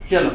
चलो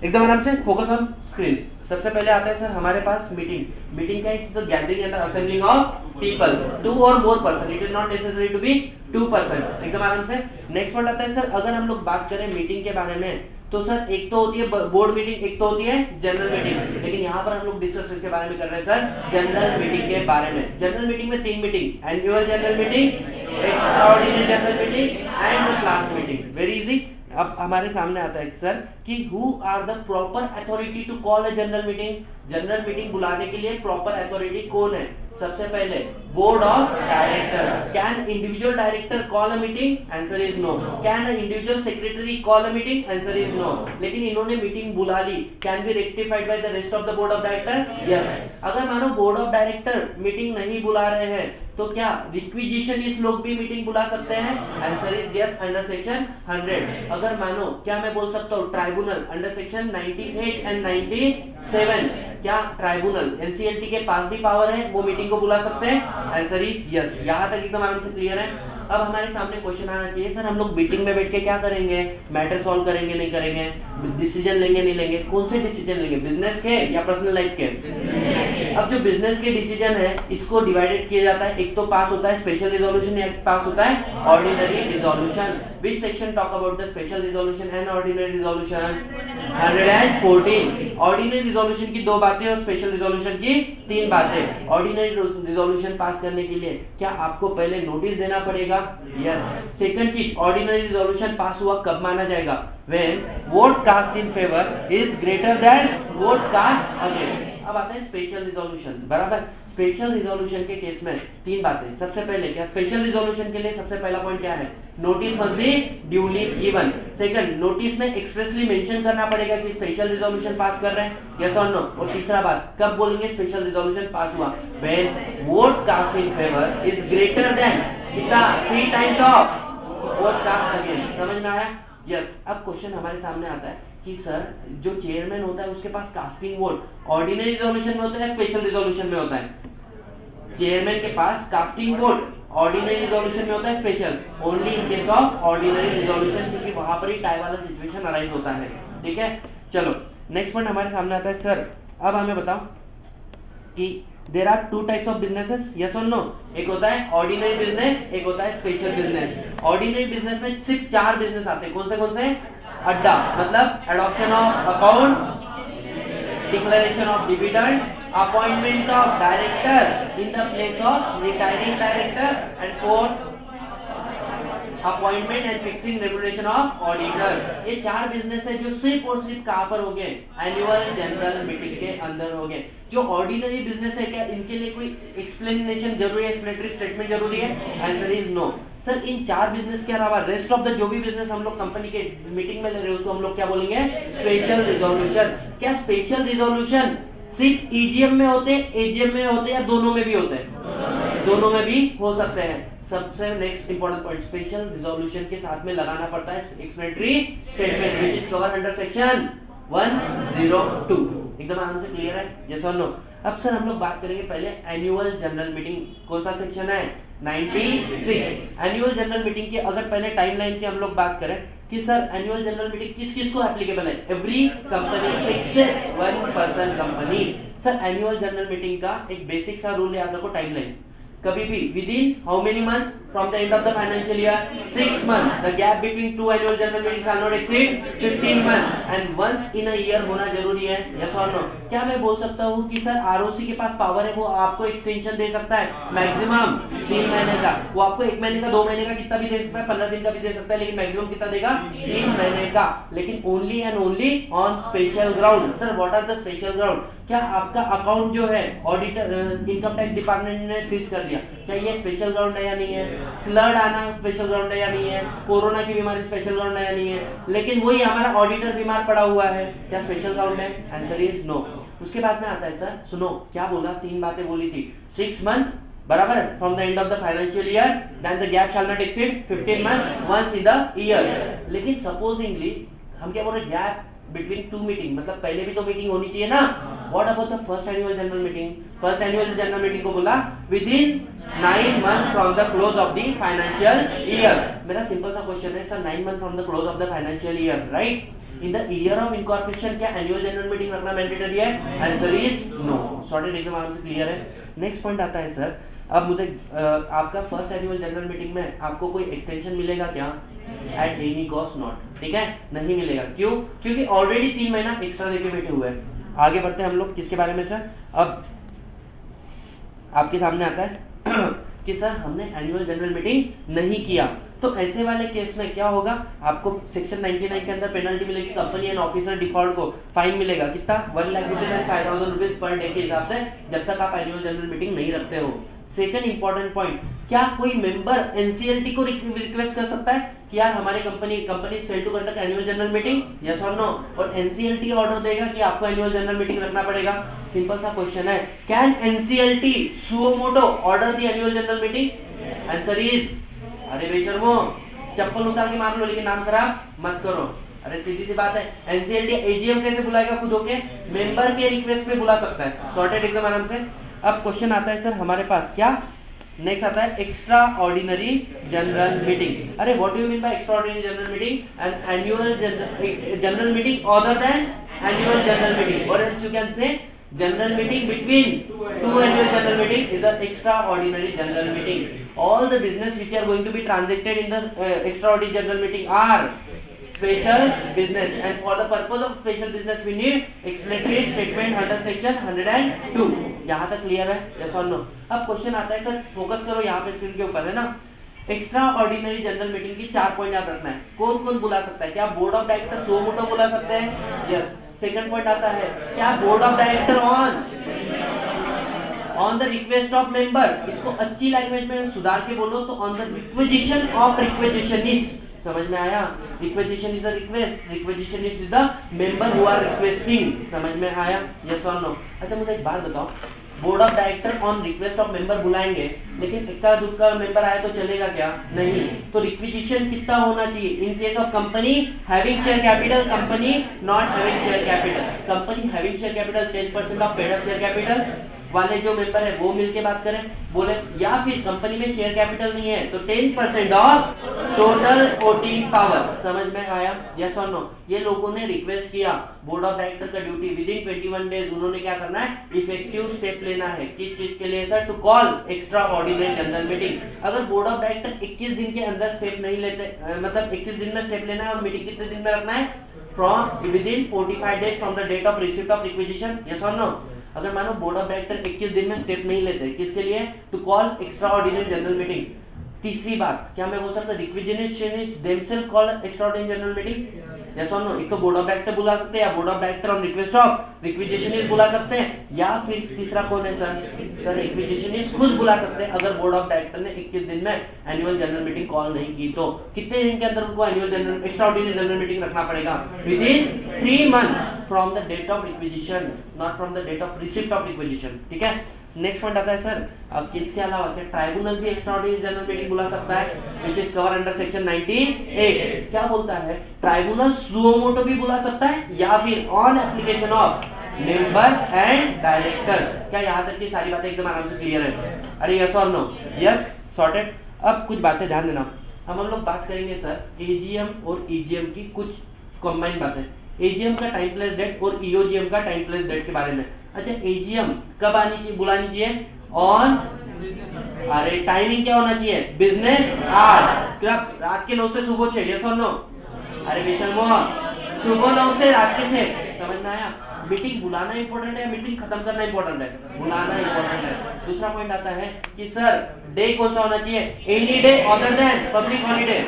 एकदम आराम से फोकस ऑन स्क्रीन। सबसे पहले आता है सर हमारे पास मीटिंग। मीटिंग क्या है? It's a gathering and assembling of people, 2 और more person, it is not necessary to be 2 person. एकदम आराम से। नेक्स्ट पॉइंट आता है सर अगर हम लोग बात करें मीटिंग के बारे में तो सर एक तो होती है बोर्ड मीटिंग, एक तो होती है जनरल मीटिंग। लेकिन यहाँ पर हम लोग डिस्कस इसके बारे में कर रहे हैं सर जनरल मीटिंग के बारे में। जनरल मीटिंग में 3 meeting, annual general meeting, extraordinary general meeting and the class meeting. Very easy. अब हमारे सामने आता है सर कि who are the proper authority to call a general meeting. General meeting बुलाने के लिए प्रॉपर अथॉरिटी कौन है? सबसे पहले board of director. Can individual director call a meeting? Answer is no. Can a individual secretary call a meeting? Answer is no. लेकिन इन्होंने meeting बुला ली, can be rectified by the rest of the board of director? Yes. अगर मानो board of director meeting नहीं बुला रहे हैं तो क्या रिक्विजिशनिस्ट लोग भी मीटिंग बुला सकते हैं? Answer is yes under section 100। अगर मानो क्या मैं बोल सकता हूँ ट्राइब्यूनल अंडर सेक्शन 98 एंड 97, क्या ट्राइब्यूनल एनसीएलटी के पास भी पावर है, वो मीटिंग को बुला सकते हैं? Answer is yes. यहाँ तक एकदम आराम से क्लियर है। अब हमारे सामने क्वेश्चन आना चाहिए सर हम लोग मीटिंग में बैठ के क्या करेंगे? मैटर सॉल्व करेंगे नहीं करेंगे? डिसीजन लेंगे नहीं लेंगे? कौन से डिसीजन लेंगे, बिजनेस के या पर्सनल लाइफ के? अब जो बिजनेस के डिसीजन है इसको डिवाइडेड किया जाता है, एक तो पास होता है स्पेशल रिजोल्यूशन या पास होता है ordinary resolution. Which section talk about the special resolution and ordinary resolution? 114। Ordinary resolution की 2 बातें और स्पेशल रिजोल्यूशन की 3 बातें। ऑर्डिनरी रिजोल्यूशन पास करने के लिए क्या आपको पहले नोटिस देना पड़ेगा? यस। सेकंड चीज, ऑर्डिनरी रिजोल्यूशन पास हुआ कब माना जाएगा? When vote cast in favor is greater than vote cast against। अब आता है स्पेशल रिजोल्यूशन। बराबर। स्पेशल रिजोल्यूशन के केस में 3 बातें। सबसे पहले क्या स्पेशल रिजोल्यूशन के लिए सबसे पहला पॉइंट क्या है? Notice must be duly given. Second, notice में एक्सप्रेसली मेंशन करना पड़ेगा कि स्पेशल रिजोल्यूशन पास कर रहे हैं, यस और नो। और तीसरा बात, कब बोलेंगे स्पेशल रिजोल्यूशन पास हुआ? When vote cast in favour is greater than कितना? 3 times of vote cast against. समझ में आया? यस। अब क्वेश्चन हमारे सामने आता है कि सर जो चेयरमैन होता है उसके पास कास्टिंग वोट ऑर्डिनरी रिजोल्यूशन में होता है स्पेशल रिजोल्यूशन में होता है? चेयरमैन के पास कास्टिंग वोट ऑर्डिनरी रिजोल्यूशन में होता है special? Only in case of ordinary resolution, क्योंकि वहां पर ही टाई वाला सिचुएशन अराइज होता है। ठीक है, चलो नेक्स्ट पॉइंट हमारे सामने आता है सर अब हमें बताओ कि there are 2 types of businesses, yes और नो। एक होता है ऑर्डिनरी बिजनेस, एक होता है स्पेशल बिजनेस। ऑर्डिनरी बिजनेस में सिर्फ 4 बिजनेस आते हैं। कौन से? अड्डा मतलब adoption of account, declaration of dividend, appointment of director in the place of retiring director and 4 appointment and fixing remuneration of auditor. ये 4 बिजनेस है जो सिर्फ और सिर्फ कहां पर होंगे? एनुअल जनरल मीटिंग के अंदर होंगे। जो ऑर्डिनरी बिजनेस है क्या इनके लिए कोई एक्सप्लेनेशन जरूरी है, एक्सप्लेनेटरी स्टेटमेंट जरूरी है? Answer is no. सर इन 4 बिजनेस के अलावा रेस्ट ऑफ द जो भी बिजनेस हम लोग कंपनी के मीटिंग में ले रहे हैं उसको हम लोग क्या बोलेंगे? Special resolution. क्या स्पेशल रिजोल्यूशन सिर्फ ईजीएम में होते हैं, एजीएम में होते हैं या दोनों में भी होते हैं? दोनों में भी हो सकते हैं। सबसे next important point, special resolution के साथ में लगाना पड़ता है explanatory statement which is cover under section 102। एकदम आराम से क्लियर है, यस और नो। अब सर हम लोग बात करेंगे पहले एनुअल जनरल मीटिंग। कौन सा सेक्शन है? 96। एनुअल जनरल मीटिंग की अगर पहले टाइमलाइन की हम लोग बात करें कि सर एनुअल जनरल मीटिंग किस किस को एप्लीकेबल है? Every company except 1 person company. Sir annual general meeting का एक बेसिक सा रूल याद रखो, टाइमलाइन कभी भी within how many month from the end of the financial year? 6 month. The gap between 2 annual general meeting shall not exceed 15 month and once in a year होना जरूरी है, यस और no. क्या मैं बोल सकता हूँ कि सर आरओसी के पास पावर है, वो आपको एक्सटेंशन दे सकता है मैक्सिमम 3 महीने का? वो आपको 1 महीने का, 2 महीने का कितना भी दे सकता है, 15 दिन का भी दे सकता है, लेकिन मैक्सिमम कितना देगा? 3 महीने का। लेकिन only and only on special ground. Sir what are the special ground? क्या आपका अकाउंट जो है ऑडिटर इनकम टैक्स डिपार्टमेंट ने फ्रीज कर दिया, क्या ये स्पेशल ग्राउंड है या नहीं है? फ्लड आना स्पेशल ग्राउंड है या नहीं है? कोरोना की बीमारी स्पेशल ग्राउंड है या नहीं है? लेकिन वही हमारा ऑडिटर बीमार पड़ा हुआ है, क्या स्पेशल ग्राउंड है? Answer is no. उसके बाद में आता है सर सुनो क्या बोला, 3 बातें बोली थी। 6 मंथ बराबर from the end of the financial year, then the gap shall not exceed 15 month once in the year. लेकिन सपोजिंगली हम क्या बोल रहे, गैप बिटवीन 2 मीटिंग, मतलब पहले भी तो मीटिंग होनी चाहिए ना। What about the first annual general meeting? First annual general meeting को बोला within 9 month from the close of the financial year. मेरा सिंपल सा क्वेश्चन है sir, 9 month from the close of the financial year, right? In the year of incorporation क्या annual general meeting रखना mandatory है? Answer is no. Sorted एकदम आराम से clear है। नेक्स्ट पॉइंट आता है सर, अब मुझे आपका फर्स्ट एनुअल जनरल मीटिंग में आपको कोई एक्सटेंशन मिलेगा क्या? एट एनी कॉस्ट नॉट, ठीक है, नहीं मिलेगा। क्यों? क्योंकि ऑलरेडी 3 महीना एक्स्ट्रा देके बैठे हुए हैं। आगे बढ़ते हैं हम लोग किसके बारे में सर, अब आपके सामने आता है कि सर हमने एनुअल जनरल मीटिंग नहीं किया, तो ऐसे वाले केस में क्या होगा, आपको सेक्शन 99 के अंदर पेनल्टी मिलेगी, कंपनी एंड ऑफिसर डिफॉल्ट को फाइन मिलेगा कितना? 1 lakh rupees and 5,000 rupees per day के हिसाब से, जब तक आप एनुअल जनरल मीटिंग नहीं रखते हो। सेकंड इंपॉर्टेंट पॉइंट, क्या कोई मेंबर एनसीएलटी को रिक्वेस्ट कर सकता है कि यार हमारे company fail to conduct annual general meeting, yes और नो, और एनसीएलटी ऑर्डर देगा कि आपको एनुअल जनरल मीटिंग रखना पड़ेगा? सिंपल सा क्वेश्चन है, can NCLT suo motu order the annual general meeting? Answer is, अरे बेशर्मो चप्पल उतार के मार लो लेकिन नाम खराब मत करो। अरे सीधी सी बात है, एनसीएलटी एजीएम कैसे बुलाएगा? खुद होके मेंबर के रिक्वेस्ट पे बुला सकता है। सॉर्टेड एकदम आराम से। अब क्वेश्चन आता है सर हमारे पास, क्या नेक्स्ट आता है एक्स्ट्रा ऑर्डिनरी जनरल मीटिंग। अरे what do you mean by extraordinary general meeting? An annual general meeting other than annual general meeting, और else you can say general meeting between 2 annual general meeting is an extraordinary general meeting. All the business which are going to be transacted in the extraordinary general meeting are special business, and for the purpose of special business we need explanatory statement under section 102. यहाँ तक clear है? yes or no? अब question आता है sir, focus करो यहाँ पे screen के ऊपर है ना, एक्स्ट्रा ऑर्डिनरी जनरल मीटिंग की 4 पॉइंट याद रखना है। कौन कौन बुला सकता है? क्या board of director suo moto बुला सकते हैं? यस। सेकंड पॉइंट आता है, क्या board of director on the request of member, इसको अच्छी लैंग्वेज में सुधार के बोलो तो on the requisition of requisitionist. समझ में आया? Requisition is a request, requisitionist is the member who are requesting. समझ में आया? यस और नो? अच्छा मुझे एक बात बताओ, board of director on request of member बुलाएंगे, लेकिन इक्का दुक्का मेंबर आया तो चलेगा क्या? नहीं। तो रिक्विजिशन कितना होना चाहिए? इन case of company having share capital, company not having share capital, company having share capital 10% of paid up share capital वाले जो मेंबर है वो मिलके बात करें बोले, या फिर कंपनी में शेयर कैपिटल नहीं है तो 10% ऑफ टोटल वोटिंग पावर। समझ में आया? यस और नो? ये लोगों ने रिक्वेस्ट किया, बोर्ड ऑफ डायरेक्टर का ड्यूटी विद इन 21 डेज उन्होंने क्या करना है? इफेक्टिव स्टेप लेना है। किस चीज के लिए sir? To call extraordinary general meeting. अगर बोर्ड ऑफ डायरेक्टर 21 दिन के अंदर स्टेप नहीं लेते, मतलब 21 दिन में स्टेप लेना है और मीटिंग कितने दिन में रखना है? From within 45 days from the date of receipt of requisition. Yes और नो? अगर मानो बोर्ड ऑफ डायरेक्टर 21 दिन में स्टेप नहीं लेते, किसके लिए? To call extraordinary general meeting. तीसरी बात, क्या मैं बोल सकता requisitionist themselves call extraordinary general meeting? Yes और नो? एक तो बोर्ड ऑफ डायरेक्टर बुला सकते हैं, या board of director on request of requisitionist बुला सकते हैं, या फिर तीसरा कौन है सर? सर रिक्विजिशनिस्ट खुद बुला सकते हैं अगर बोर्ड ऑफ डायरेक्टर ने 21 दिन में एनुअल जनरल मीटिंग कॉल नहीं की तो। कितने दिन के अंदर उनको annual general extraordinary general meeting रखना पड़ेगा? Within 3 month from the date of requisition, not from the date of receipt of requisition. ठीक है। नेक्स्ट पॉइंट आता है सर, अब इसके अलावा क्या ट्राइब्यूनल भी एक्स्ट्राऑर्डिनरी जनरल मीटिंग बुला सकता है, which is cover under section 98। क्या बोलता है? ट्राइब्यूनल सुओ मोटो भी बुला सकता है या फिर on application of member and director. क्या यहाँ तक की सारी बातें एकदम आराम से क्लियर है? अरे यस और नो? Yes, sorted. अब कुछ बातें ध्यान देना, हम लोग बात करेंगे सर एजीएम और ईजीएम की कुछ कंबाइन बातें। एजीएम का टाइम प्लेस डेट और ईओजीएम का टाइम प्लेस डेट के बारे में। अच्छा, एजीएम कब आनी चाहिए, बुलानी चाहिए? ऑन, अरे टाइमिंग क्या होना चाहिए? Business hours. क्या रात के 9 से सुबह 6? यस और नो? अरे बेशर्मो, सुबह 9 से रात के 6। समझ में आया? मीटिंग बुलाना इंपॉर्टेंट है, मीटिंग खत्म करना इंपॉर्टेंट है? बुलाना इंपॉर्टेंट है। दूसरा पॉइंट आता है कि सर डे कौन सा होना चाहिए? Any day other than public holiday.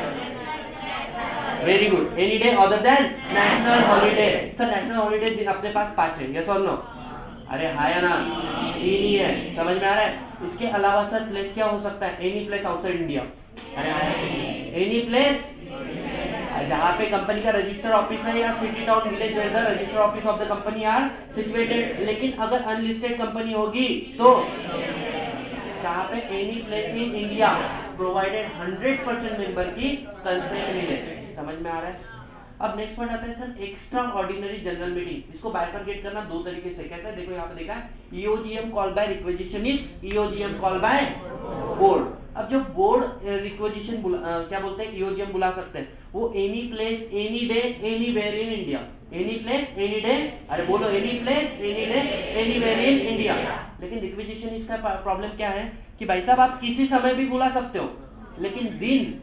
Very good, any day other than national holiday. Sir national holiday दिन अपने पास 5 है, यस और नो? अरे हाँ या ना? 3 ही है। समझ में आ रहा है? इसके अलावा सर प्लेस क्या हो सकता है? Any place outside India. अरे एनी प्लेस जहाँ पे कंपनी का रजिस्टर ऑफिस है या city town village where the register office of the company are situated. लेकिन अगर अनलिस्टेड कंपनी होगी तो कहाँ पे? Any place in India provided 100% member की कंसेंट मिले। समझ में आ रहा है? अब नेक्स्ट पॉइंट आता है sir extra ordinary general meeting. इसको बाइफरकेट करना 2 तरीके से। कैसे? देखो यहाँ पे देखा है, EOGM call by requisitionist, EOGM call by board. अब जो बोर्ड रिक्विजिशन क्या बोलते हैं, ईओजीएम बुला सकते हैं, वो any place any day anywhere in India, any place any day, अरे बोलो any place any day anywhere in India. लेकिन रिक्विजिशन इसका प्रॉब्लम क्या है कि भाई साहब आप किसी समय भी बुला सकते हो, लेकिन दिन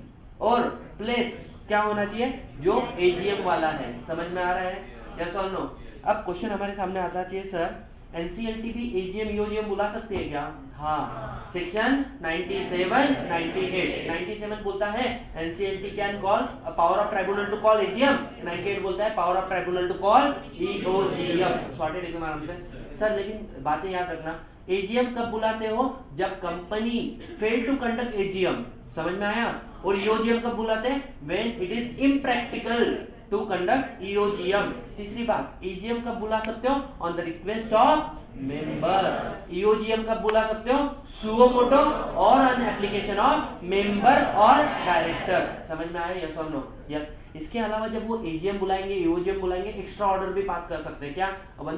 और प्लेस क्या होना चाहिए, जो एजीएम वाला है। समझ में आ रहा है, यस और नो? अब क्वेश्चन हमारे सामने आता चाहिए सर एनसीएलटी भी एजीएम ईओजीएम बुला सकते हैं क्या? हाँ, सेक्शन 97 97 बोलता है NCLT can call power of tribunal to call AGM, 98 बोलता है power of tribunal to call EOGM. Sorted एकदम आराम से सर। लेकिन बातें याद रखना, एजीएम कब बुलाते हो, जब company fail to conduct AGM. समझ में आया? और ईओजीएम कब बुलाते हैं, when it is impractical to conduct EOGM. तीसरी बात, ईजीएम कब बुला सकते हो, on the request of member. EOGM कब बुला सकते हो, सुओ मोटो और ऑन एप्लीकेशन ऑफ मेंबर और डायरेक्टर। समझ में आया, यस और नो? यस। इसके अलावा जब वो एजीएम बुलाएंगे, ईओजीएम बुलाएंगे, एक्स्ट्रा ऑर्डर भी पास कर सकते हैं क्या? One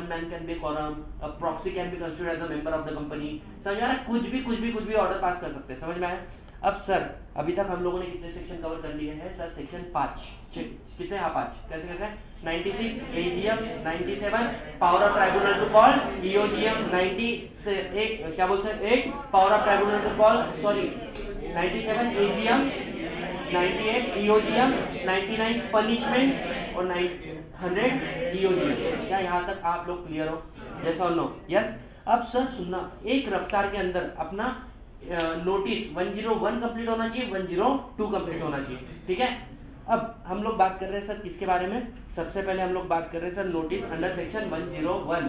man can be quorum, a proxy can be constituted as a member of the company। समझ में आ रहा है? कुछ भी ऑर्डर पास कर सकते हैं। समझ में आया? अब सर अभी तक हम लोगों ने कितने सेक्शन कवर कर लिए हैं सर? सेक्शन 5 कितने? हाँ 5। कैसे कैसे? 96 AGM, 97 power of tribunal to call EOGM, 90 से एक क्या बोलते हैं 8 power of tribunal to call, sorry 97 AGM, 98 EOGM, 99 punishment और 100 ईओजीएम। क्या यहाँ तक आप लोग क्लियर हो? यस और नो? यस। अब सर सुनना, एक रफ्तार के अंदर अपना नोटिस 101 कंप्लीट होना चाहिए, 102 कंप्लीट होना चाहिए। ठीक है। अब हम लोग बात कर रहे हैं सर किसके बारे में? सबसे पहले हम लोग बात कर रहे हैं sir notice under section 101।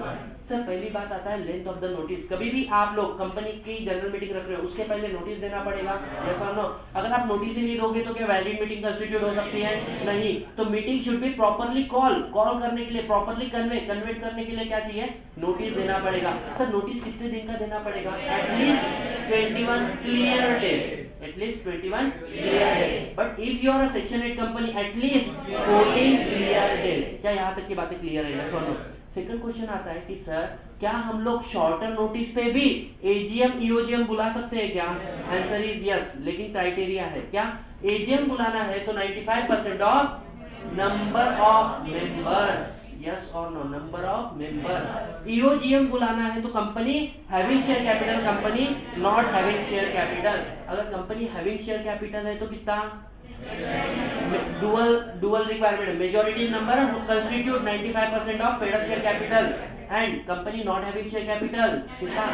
Sir पहली बात आता है लेंथ ऑफ द नोटिस। कभी भी आप लोग कंपनी की जनरल मीटिंग रख रहे हो, उसके पहले नोटिस देना पड़ेगा, यस और नो? अगर आप नोटिस ही नहीं दोगे तो क्या वैलिड मीटिंग कंस्टिट्यूट हो सकती है? नहीं। तो meeting should be properly call करने के लिए, प्रॉपर्ली कन्वेट करने के लिए क्या चाहिए? नोटिस देना पड़ेगा। सर नोटिस कितने दिन का देना पड़ेगा? At least 21 clear days, at least 21 clear days. But if you are a section 8 company, at least 14 clear days. क्या यहाँ तक की बातें क्लियर है? यस और नो? सेकंड क्वेश्चन आता है कि सर क्या हम लोग शॉर्टर नोटिस पे भी एजीएम ईओजीएम बुला सकते हैं क्या? आंसर इज यस, लेकिन क्राइटेरिया है क्या? एजीएम बुलाना है तो 95% of number of members, yes और no? Number of members. EOGM बुलाना है तो company having share capital, company not having share capital. अगर कंपनी हैविंग शेयर कैपिटल है तो कितना? डुअल रिक्वायरमेंट है, majority number constitute 95% of paid up share capital and company not having share capital कितना?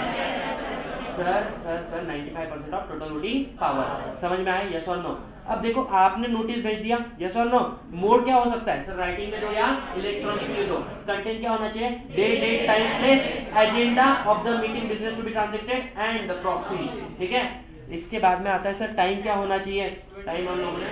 Sir 95% of total voting power. समझ में आया? Yes और नो? अब देखो आपने नोटिस भेज दिया, यस और नो? मोड क्या हो सकता है सर? राइटिंग में दो या इलेक्ट्रॉनिक में दो। कंटेंट क्या होना चाहिए? Date time place agenda of the meeting business to be transacted and the proxy. ठीक है। इसके बाद में आता है सर टाइम क्या होना चाहिए? टाइम हम लोगों ने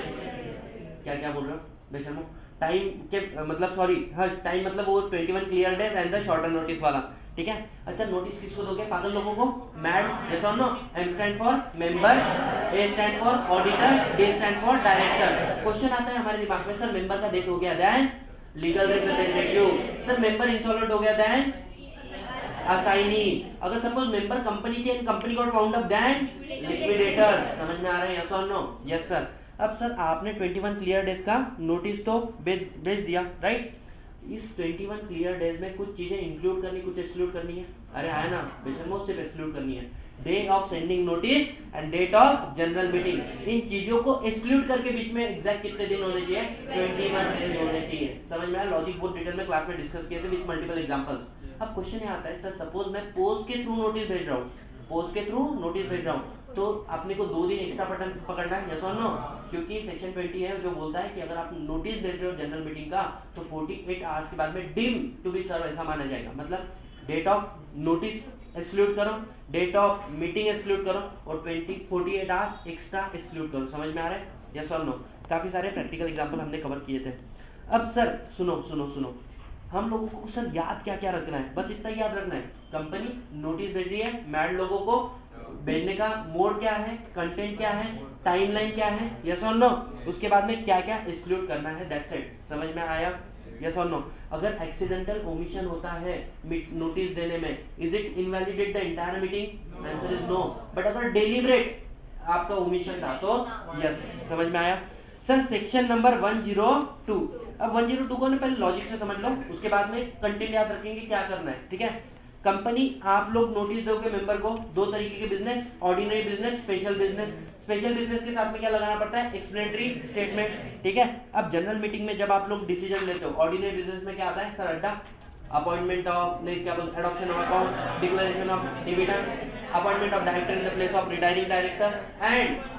क्या बोल रहे हो बेशर्मो? टाइम के मतलब सॉरी, हाँ टाइम मतलब वो 21 clear days and the shorter notice वाला। ठीक है। अच्छा नोटिस किसको दोगे? पागल लोगों को? मैड, यस और no? M stand for member, A stand for auditor, D stand for director. Question आता है हमारे दिमाग में सर मेंबर का डेथ हो गया then legal representative, sir member insolvent हो गया देन असाइनी, अगर सपोज मेंबर कंपनी थी and company got wound up then liquidator. समझ में आ रहा है? यस और नो? Yes sir. अब सर आपने 21 क्लियर डेज का नोटिस तो भेज दिया, राइट? इस 21 क्लियर डेज में कुछ चीजें इंक्लूड करनी, कुछ एक्सक्लूड करनी है। अरे है ना बेशर्मो, सिर्फ एक्सक्लूड करनी है। Day of sending notice and date of general meeting, इन चीजों को एक्सक्लूड करके बीच में एग्जैक्ट कितने दिन होने चाहिए? 21 डेज होने चाहिए। समझ में आया? लॉजिक बहुत डिटेल में क्लास में डिस्कस किए थे विद मल्टीपल एग्जांपल्स। अब क्वेश्चन ये आता है सर सपोज मैं पोस्ट के थ्रू नोटिस भेज रहा हूँ, पोस्ट के थ्रू नोटिस भेज रहा हूँ, तो अपने को 2 दिन एक्स्ट्रा पकड़ना है, यस और नो? क्योंकि सेक्शन 20 है जो बोलता है कि अगर आप नोटिस भेज रहे हो जनरल मीटिंग का तो 48 आवर्स के बाद में डीम टू बी सर्व ऐसा माना जाएगा। मतलब डेट ऑफ नोटिस एक्सक्लूड करो, डेट ऑफ मीटिंग एक्सक्लूड करो और 48 आवर्स एक्स्ट्रा एक्सक्लूड करो। समझ में आ रहा है? यस और नो? काफी सारे प्रैक्टिकल एग्जाम्पल हमने कवर किए थे। अब सर सुनो, हम लोगों को सर याद क्या रखना है? बस इतना याद रखना है, कंपनी नोटिस भेज रही है, मैड लोगों को भेजने का मोड क्या है, कंटेंट क्या है, टाइमलाइन क्या है, यस और नो? उसके बाद में क्या क्या एक्सक्लूड करना है, दैट्स इट। समझ में आया? यस और नो? अगर एक्सीडेंटल ओमिशन होता है नोटिस देने में, is it invalidate the entire meeting? Answer is no. But अगर डेलिब्रेट आपका ओमिशन था तो यस। समझ में आया? Sir section number 102। अब 102 को ना पहले लॉजिक से समझ लो, उसके बाद में कंटेंट याद रखेंगे क्या करना है, ठीक है। कंपनी आप लोग नोटिस दोगे मेंबर को, दो तरीके के business, ordinary business, special business. Special business के साथ में क्या लगाना पड़ता है, एक्सप्लेनेटरी स्टेटमेंट, ठीक है। अब जनरल मीटिंग में जब आप लोग डिसीजन लेते हो, ऑर्डिनरी बिजनेस में क्या आता है सर, अड्डा, अपॉइंटमेंट ऑफ नहीं क्या बोलते, adoption of account, declaration of dividend, appointment of director in the place of retiring director and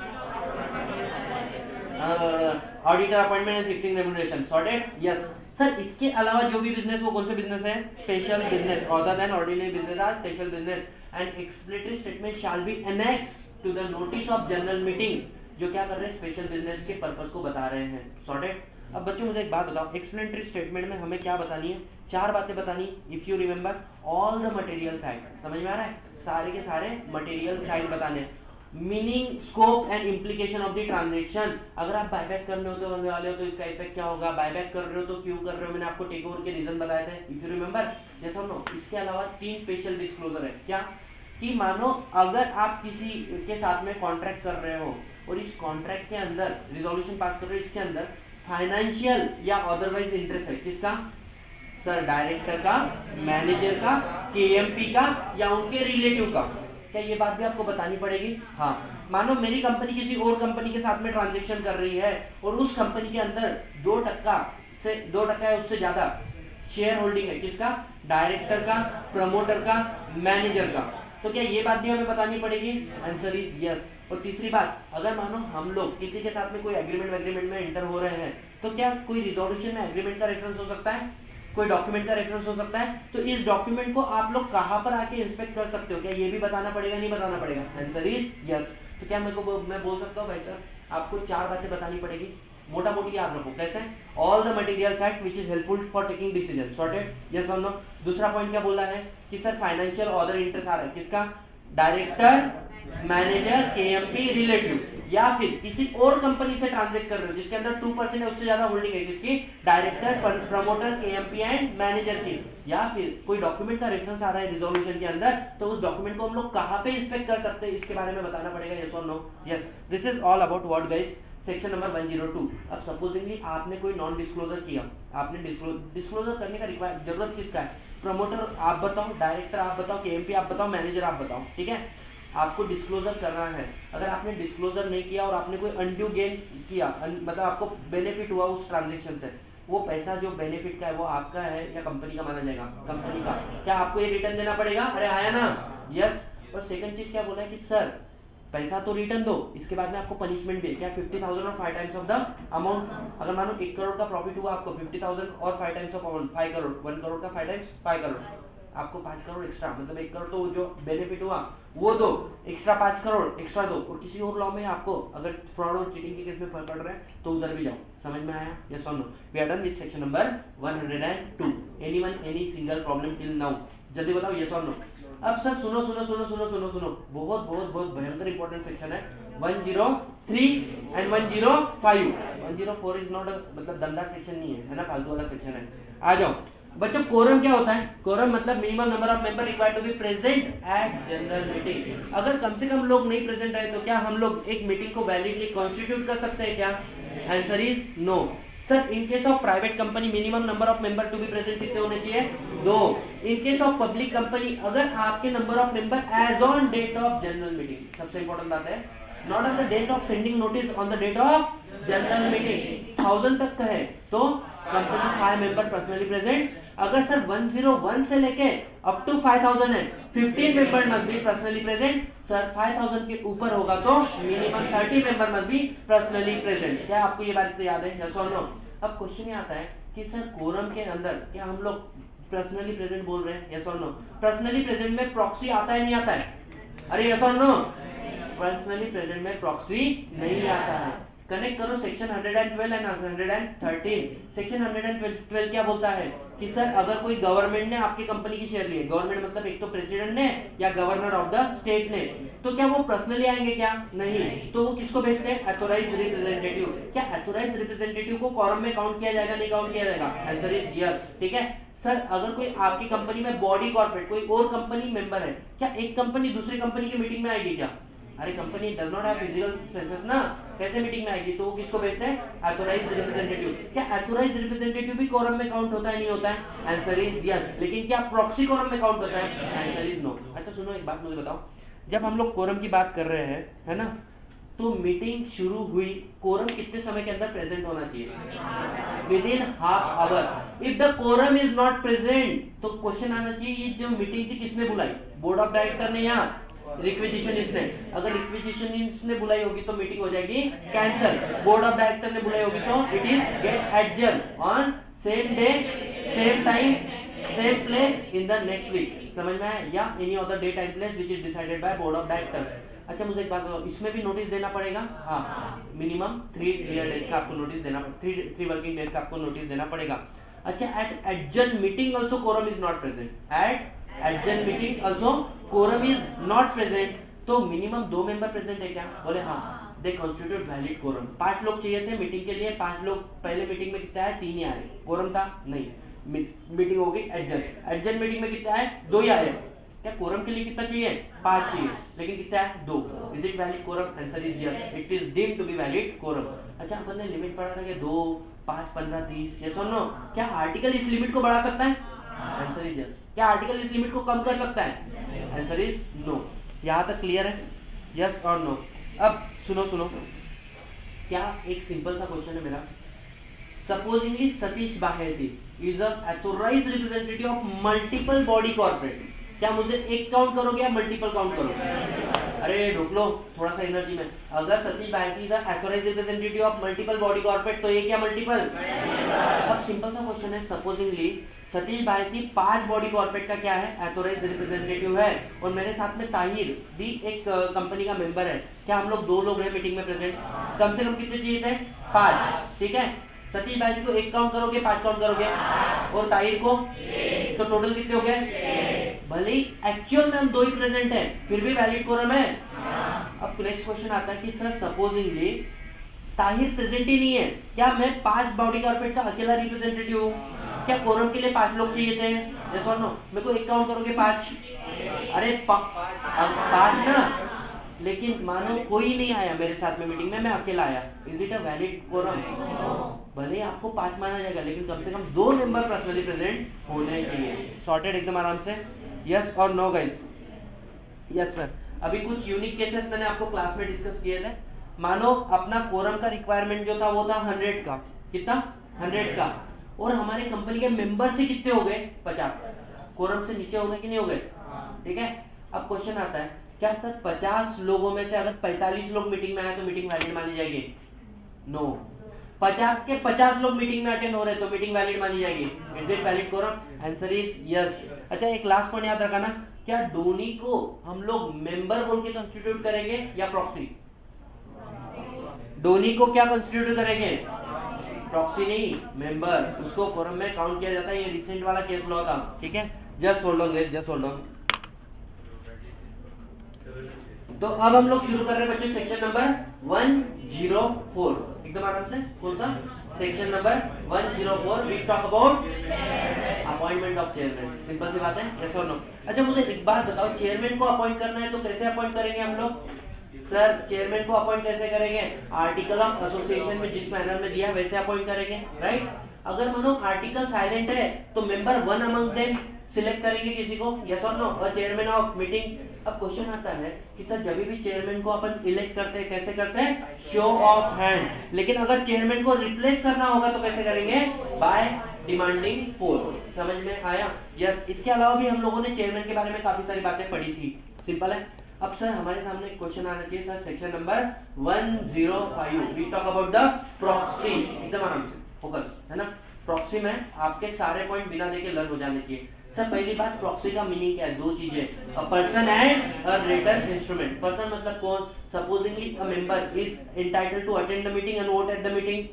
auditor appointment and fixing remuneration, sorted, yes. Sir इसके अलावा जो भी बिजनेस, वो कौन से बिजनेस है, special business, other than ordinary business are special business and explanatory statement shall be annexed to the notice of general meeting, जो क्या कर रहे हैं, स्पेशल बिजनेस के पर्पस को बता रहे हैं, सॉर्टेड। अब बच्चों मुझे एक बात बताओ, एक्सप्लेनेटरी स्टेटमेंट में हमें क्या बतानी है, चार बातें बतानी है। If you remember all the material fact, समझ में आ रहा है, सारे के सारे मटेरियल फैक्ट बताने हैं। Meaning, scope and implication of the transaction, अगर आप बायबैक करने होते वाले हो तो इसका इफेक्ट क्या होगा, बायबैक कर रहे हो तो क्यों कर रहे हो, मैंने आपको टेक ओवर के रीजन बताए थे, इफ यू रिमेंबर, यस और नो। इसके अलावा 3 स्पेशल डिस्क्लोजर है, क्या कि मानो अगर आप किसी के साथ में कॉन्ट्रैक्ट कर रहे हो और इस कॉन्ट्रैक्ट के अंदर रिजोल्यूशन पास कर रहे हो, इसके अंदर फाइनेंशियल या अदरवाइज इंटरेस्ट है, किसका सर, डायरेक्टर का, मैनेजर का, केएमपी का या उनके रिलेटिव का, क्या ये बात भी आपको बतानी पड़ेगी। हाँ, मानो मेरी कंपनी किसी और कंपनी के साथ में ट्रांजैक्शन कर रही है और उस कंपनी के अंदर 2% से 2% या उससे ज्यादा शेयर होल्डिंग है, किसका, डायरेक्टर का, प्रमोटर का, मैनेजर का, तो क्या ये बात भी हमें बतानी पड़ेगी, आंसर इज यस। और तीसरी बात, अगर मानो हम लोग किसी के साथ में कोई एग्रीमेंट में एंटर हो रहे हैं, तो क्या कोई रिजोल्यूशन में एग्रीमेंट का रेफरेंस हो सकता है, कोई डॉक्यूमेंट का रेफरेंस हो सकता है, तो इस डॉक्यूमेंट को आप लोग कहां पर आके इंस्पेक्ट कर सकते हो, क्या ये भी बताना पड़ेगा, नहीं बताना पड़ेगा, आंसर इज यस। तो क्या मैं बोल सकता हूँ भाई सर आपको 4 बातें बतानी पड़ेगी, मोटा मोटी याद रखो, कैसे, all the material fact which is helpful for taking decision, sorted, yes और नो। दूसरा पॉइंट क्या बोला है कि सर फाइनेंशियल ऑर्डर इंटरेस्ट आ रहा है, किसका, डायरेक्टर, मैनेजर, केएमपी, रिलेटिव, या फिर किसी और कंपनी से ट्रांजैक्ट कर रहे हो जिसके अंदर 2% है, उससे ज्यादा होल्डिंग है, किसकी, director, promoter, KMP and manager की, या फिर कोई डॉक्यूमेंट का रेफरेंस आ रहा है रिजोल्यूशन के अंदर, तो उस डॉक्यूमेंट को हम लोग कहां पे इंस्पेक्ट कर सकते हैं, इसके बारे में बताना पड़ेगा, यस और no, yes. This is all about what guys, section number 102। अब सपोजिंगली आपने कोई नॉन डिस्क्लोजर किया, आपने डिस्क्लोजर करने का जरूरत किसका है, प्रमोटर आप बताओ, डायरेक्टर आप बताओ, केएमपी आप बताओ, मैनेजर आप बताओ, ठीक है, आपको डिस्क्लोजर करना है। अगर आपने डिस्क्लोजर नहीं किया और आपने कोई अनड्यू गेन किया, मतलब आपको बेनिफिट हुआ उस ट्रांजैक्शन से, वो पैसा जो बेनिफिट का है वो आपका है या कंपनी का माना जाएगा, कंपनी का, क्या आपको ये रिटर्न देना पड़ेगा, अरे आया ना, यस। और सेकंड चीज क्या बोला है कि सर पैसा तो रिटर्न दो, इसके बाद में आपको पनिशमेंट भी है, क्या 50,000 और 5 टाइम्स ऑफ द अमाउंट। अगर मानो 1 करोड़ का प्रॉफिट हुआ आपको, 50,000 और 5 times of amount, 5 crore, 1 crore का 5 टाइम्स 5 करोड़, आपको 5 करोड़ एक्स्ट्रा, मतलब 1 करोड़ तो जो बेनिफिट हुआ वो दो, एक्स्ट्रा 5 करोड़ एक्स्ट्रा दो। और किसी और लॉ में आपको अगर फ्रॉड और चीटिंग के केस में फर्क पड़ रहा है तो उधर भी जाओ, समझ में आया, यस और no. We are done with section number 102। Anyone any single problem till now, जल्दी बताओ यस और नो। अब सर सुनो सुनो सुनो सुनो सुनो सुनो, बहुत बहुत बहुत भयंकर इंपॉर्टेंट सेक्शन है 103 एंड 105। 104 इज नॉट मतलब दमदार सेक्शन नहीं है ना, फालतू वाला सेक्शन है। आ जाओ बच्चों, कोरम क्या होता है, कोरम मतलब minimum number of member required to be present at general meeting. अगर कम से कम लोग नहीं प्रेजेंट रहे तो क्या हम लोग एक मीटिंग को वैलिडली कॉन्स्टिट्यूट कर सकते हैं क्या, answer is no. Sir in case of private company minimum number of member to be present कितने होने चाहिए, 2। In case of public company अगर आपके number of member as on date of general meeting, सबसे इंपॉर्टेंट बात है, not on the date of sending notice, on the date of general meeting 1000 तक का है तो कम से कम 5 मेंबर पर्सनली प्रेजेंट। अगर सर 101 से लेके अप टू 5000 है, 15 member must be personally present. Sir 5000 के ऊपर होगा तो minimum 30 member must be personally present. क्या आपको ये बात याद है, यस और नो। अब क्वेश्चन ये आता है कि सर कोरम के अंदर क्या हम लोग पर्सनली प्रेजेंट बोल रहे हैं, यस और नो। पर्सनली प्रेजेंट में प्रॉक्सी आता है नहीं आता है, अरे यस और नो, पर्सनली प्रेजेंट में प्रॉक्सी नहीं आता है। कनेक्ट करो सेक्शन 112 एंड 113। सेक्शन 112 क्या बोलता है कि सर अगर कोई गवर्नमेंट ने आपकी कंपनी की शेयर लिए, गवर्नमेंट मतलब एक तो प्रेसिडेंट ने या गवर्नर ऑफ द स्टेट ने, तो क्या वो पर्सनली आएंगे क्या, नहीं, तो वो किसको भेजते हैं, अथॉराइज्ड रिप्रेजेंटेटिव। क्या अथॉराइज्ड रिप्रेजेंटेटिव को कॉरम में काउंट किया जाएगा, नहीं काउंट किया जाएगा, आंसर इज यस, ठीक है। सर अगर कोई आपकी कंपनी में बॉडी कॉर्पोरेट कोई और कंपनी मेंबर है, क्या एक कंपनी दूसरी कंपनी की मीटिंग में आएगी क्या, अरे company does not have physical census ना, कैसे मीटिंग में आएगी? तो वो किसको भेजते हैं? Authorised representative. क्या ऑथोराइज्ड रिप्रेजेंटेटिव भी कोरम में काउंट होता है, नहीं होता है? Answer is yes. लेकिन क्या प्रॉक्सी कोरम में काउंट होता है? Answer is no. अच्छा सुनो, एक बात मुझे बताओ, जब हम लोग कोरम की बात कर रहे हैं, है ना, तो मीटिंग शुरू हुई, कोरम कितने समय के अंदर प्रेजेंट होना चाहिए? Within half hour. If the quorum is not present, तो क्वेश्चन आना चाहिए ये जो मीटिंग थी किसने बुलाई? बोर्ड ऑफ डायरेक्टर ने या रिक्विजिशनिस्ट ने? अगर रिक्विजिशनिस्ट ने बुलाई होगी तो मीटिंग हो जाएगी कैंसल। बोर्ड ऑफ डायरेक्टर ने बुलाई होगी तो it is get adjourn on same day, same time, same place in the next week. समझ में आया? या any other day time place which is decided by board of director. अच्छा मुझे एक बात बताओ, इसमें भी नोटिस देना पड़ेगा? हाँ, मिनिमम 3 डेज का आपको नोटिस देना, 3 वर्किंग डेज का आपको नोटिस देना पड़ेगा। अच्छा, at adjourn meeting also quorum is not present. At adjourn meeting also quorum is not present, तो मिनिमम 2 मेंबर प्रेजेंट है क्या? बोले हाँ, दे कॉन्स्टिट्यूट वैलिड कोरम। 5 लोग चाहिए थे मीटिंग के लिए, 5 लोग पहले मीटिंग में कितना आए? 3 ही आए। कोरम था नहीं, मीटिंग हो गई एडजर्न। एडजर्न मीटिंग में कितना आए? 2 ही आए। क्या कोरम के लिए कितना चाहिए? 5 चाहिए, लेकिन कितना है? 2। Is it valid quorum? Answer is yes, it is deemed to be valid quorum. अच्छा, अपन ने लिमिट पढ़ा था कि 2, 5, 15, 30, यस और नो? क्या आर्टिकल इस लिमिट को बढ़ा सकता है? Answer is yes. क्या आर्टिकल इस लिमिट को कम कर सकता है? Answer is no. यहाँ तक क्लियर है? यस और नो? अब सुनो, क्या एक सिंपल सा क्वेश्चन है मेरा। Supposingly Satish Baheti is a authorised representative of multiple body corporate. क्या मुझे एक काउंट करोगे या मल्टीपल काउंट करोगे? अरे ढोक लो थोड़ा सा एनर्जी में। अगर Satish Baheti is authorised representative of multiple body corporate, तो ये क्या मल्टीपल? अब सिंपल सा क्वेश्चन है, supposingly Satish Baheti 5 body corporate का क्या है? ऑथोराइज्ड रिप्रेजेंटेटिव है, और मेरे साथ में ताहिर भी एक कंपनी का मेंबर है। क्या हम लोग 2 लोग हैं मीटिंग में प्रेजेंट? कम से कम कितने चाहिए थे? 5। ठीक है, सतीश बाहेती को 1 काउंट करोगे, 5 काउंट करोगे, और ताहिर को, तो टोटल कितने हो गए? भले ही एक्चुअल में हम 2 ही प्रेजेंट है, फिर भी वैलिड कोरम है। अब नेक्स्ट क्वेश्चन आता है कि सर सपोजिंगली ताहिर प्रेजेंट ही नहीं है, क्या मैं 5 बॉडी कॉर्पोरेट का अकेला रिप्रेजेंटेटिव हूँ? क्या कोरम के लिए 5 लोग चाहिए थे? यस और नो? मेरे को 1 काउंट करोगे 5? अरे 5 ना, लेकिन मानो कोई नहीं आया मेरे साथ में मीटिंग में, मैं अकेला आया, is it a valid quorum? भले ही आपको 5 माना जाएगा, लेकिन कम से कम 2 मेंबर पर्सनली प्रेजेंट होने चाहिए। सॉर्टेड एकदम आराम से? यस और नो गाइस? Yes sir. अभी कुछ यूनिक केसेस मैंने आपको क्लास में डिस्कस किए थे। मानो अपना कोरम का रिक्वायरमेंट जो था वो था 100 का। कितना? 100 का। और हमारे कंपनी के मेंबर से कितने हो गए? 50। कोरम से नीचे हो गए कि नहीं हो गए? ठीक है। अब क्वेश्चन आता है, क्या सर 50 लोगों में से अगर 45 लोग मीटिंग में आए तो मीटिंग वैलिड मानी जाएगी? नो। 50 के 50 लोग मीटिंग में अटेंड हो रहे तो मीटिंग वैलिड मानी जाएगी? Is it valid quorum? Answer is yes. अच्छा, एक लास्ट पॉइंट याद रखना, क्या डोनी को हम लोग मेंबर बोल के कंस्टिट्यूट करेंगे या प्रॉक्सी? डोनी को क्या कंस्टिट्यूट करेंगे? प्रॉक्सी नहीं, मेंबर। उसको कोरम में काउंट किया जाता है। ये रिसेंट वाला केस लॉ था। ठीक है, just hold on, just hold on. तो अब हम लोग शुरू कर रहे हैं बच्चों सेक्शन नंबर 104। एकदम आराम से। कौन सा? Section number 104 which talk about appointment of chairman. Simple सी बात है, यस और नो? अच्छा मुझे एक बात बताओ, चेयरमैन को अपॉइंट करना है तो कैसे अपॉइंट करेंगे हम लोग? सर चेयरमैन को अपॉइंट कैसे करेंगे? आर्टिकल ऑफ एसोसिएशन में जिस मैनर में दिया वैसे अपॉइंट करेंगे, राइट? अगर मानो आर्टिकल साइलेंट है तो मेंबर 1 अमंग देम सिलेक्ट करेंगे किसी को, यस और नो? और चेयरमैन ऑफ मीटिंग। अब क्वेश्चन आता है कि सर जब भी चेयरमैन को अपन इलेक्ट करते हैं कैसे करते हैं? Show of hand. लेकिन अगर चेयरमैन को रिप्लेस करना होगा तो कैसे करेंगे? बाय डिमांडिंग पोल। समझ में आया? यस। इसके अलावा भी हम लोगों ने चेयरमैन के बारे में काफी सारी बातें पढ़ी थी। सिंपल है। अब सर हमारे सामने एक क्वेश्चन आना चाहिए sir, section number 105 we talk about the proxy. एकदम आराम से फोकस, है ना? प्रॉक्सी में आपके सारे पॉइंट बिना देखे लर्न हो जाने चाहिए। सर पहली बात, प्रॉक्सी का मीनिंग क्या है? 2 चीजें, a person and a written instrument. Person मतलब कौन? Supposingly a member is entitled to attend the meeting and vote at the meeting.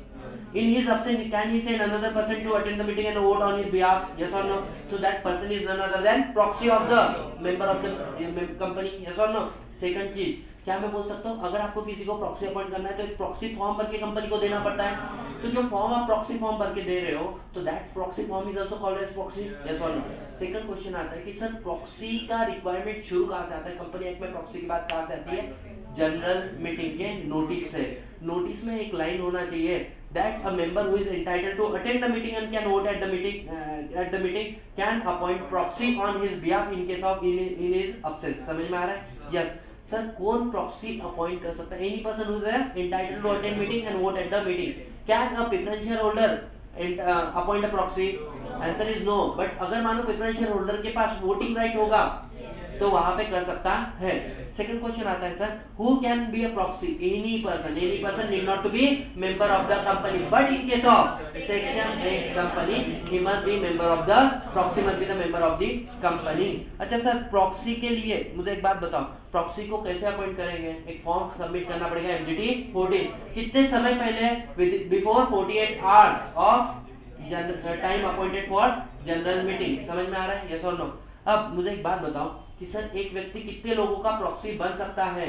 In his absence, can he send another person to attend the meeting and vote on his behalf? Yes or no? So that person is none other than proxy of the member of the company. Yes or no? Second चीज, क्या मैं बोल सकता हूँ अगर आपको किसी को प्रॉक्सी अपॉइंट करना है तो एक प्रॉक्सी फॉर्म भर के कंपनी को देना पड़ता है। तो जो फॉर्म आप प्रॉक्सी फॉर्म भर के दे रहे हो तो that proxy form is also called as proxy. Yes और नो? सेकंड क्वेश्चन आता है कि सर प्रॉक्सी का रिक्वायरमेंट शुरू कहाँ से आता है? कंपनी एक्ट में प्रॉक्सी की बात कहाँ से आती है? जनरल मीटिंग के नोटिस से। नोटिस में एक लाइन होना चाहिए that a member who is entitled to attend the meeting and can vote at the meeting can appoint proxy on his behalf in case of in his absence। समझ में आ रहा है? यस सर, कौन proxy appoint कर सकता है? Any person who is entitled to attend meeting and vote at the meeting. Can a preference share holder appoint a proxy? Answer is no. But अगर मानो प्रेफरेंस शेयर होल्डर के पास voting right होगा तो वहां पे कर सकता है। सेकंड क्वेश्चन आता है sir, who can be a proxy? Any person need not to be member of the company, but in case of section 8 company he must be member of the proxy, must be the member of the company. अच्छा sir, proxy के लिए मुझे एक बात बताओ, proxy को कैसे appoint करेंगे? एक फॉर्म सबमिट करना पड़ेगा MGT 14। कितने समय पहले? Before 48 hours of time appointed for general meeting. समझ में आ रहा है? यस और नो? अब मुझे एक बात बताओ कि सर एक व्यक्ति कितने लोगों का प्रॉक्सी बन सकता है?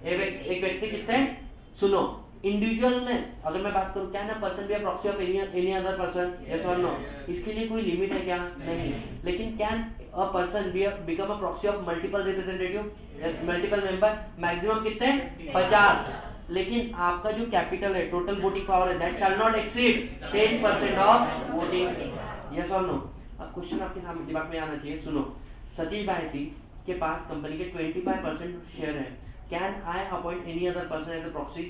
एक व्यक्ति कितने? सुनो, इंडिविजुअल में अगर मैं बात करूं, क्या ना person B a proxy of any other person? Yes और नो? इसके लिए कोई लिमिट है क्या? नहीं। लेकिन can a person become a proxy of multiple representative? Yes, multiple member. Maximum कितने? 50। लेकिन आपका जो कैपिटल है, टोटल वोटिंग पावर है, that shell not exceed 10% of voting. Yes और नो? अब क्वेश्चन आपके सामने दिमाग में आना चाहिए। सुनो, सतीश भाई के पास कंपनी के 25% शेयर है। Can I appoint any other person as a proxy?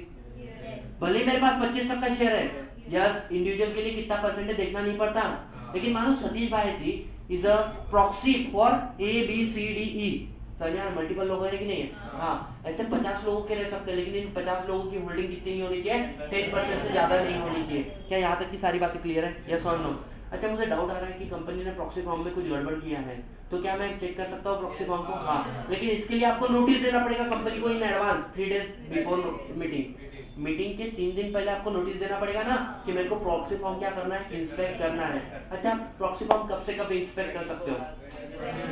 भले मेरे पास 25% का शेयर है, यस, इंडिविजुअल के लिए कितना परसेंट है देखना नहीं पड़ता। लेकिन मानो सतीश भाई is a proxy for ABCDE। Sir यहाँ मल्टीपल लोग है कि नहीं है? हाँ, ऐसे 50 लोगों के रह सकते हैं, लेकिन इन 50 लोगों की होल्डिंग कितनी नहीं होनी चाहिए? 10% से ज्यादा नहीं होनी चाहिए। क्या यहाँ तक की सारी बातें क्लियर है? यस और नो? अच्छा, मुझे डाउट आ रहा है कि कंपनी ने प्रॉक्सी फॉर्म में कुछ गड़बड़ किया है, तो क्या मैं चेक कर सकता हूँ प्रॉक्सी फॉर्म को? हाँ, लेकिन इसके लिए आपको नोटिस देना पड़ेगा कंपनी को in advance 3 days before meeting के 3 दिन पहले आपको नोटिस देना पड़ेगा ना कि मेरे को प्रॉक्सी फॉर्म क्या करना है? इंस्पेक्ट करना है। अच्छा, प्रॉक्सी फॉर्म कब से कब इंस्पेक्ट कर सकते हो?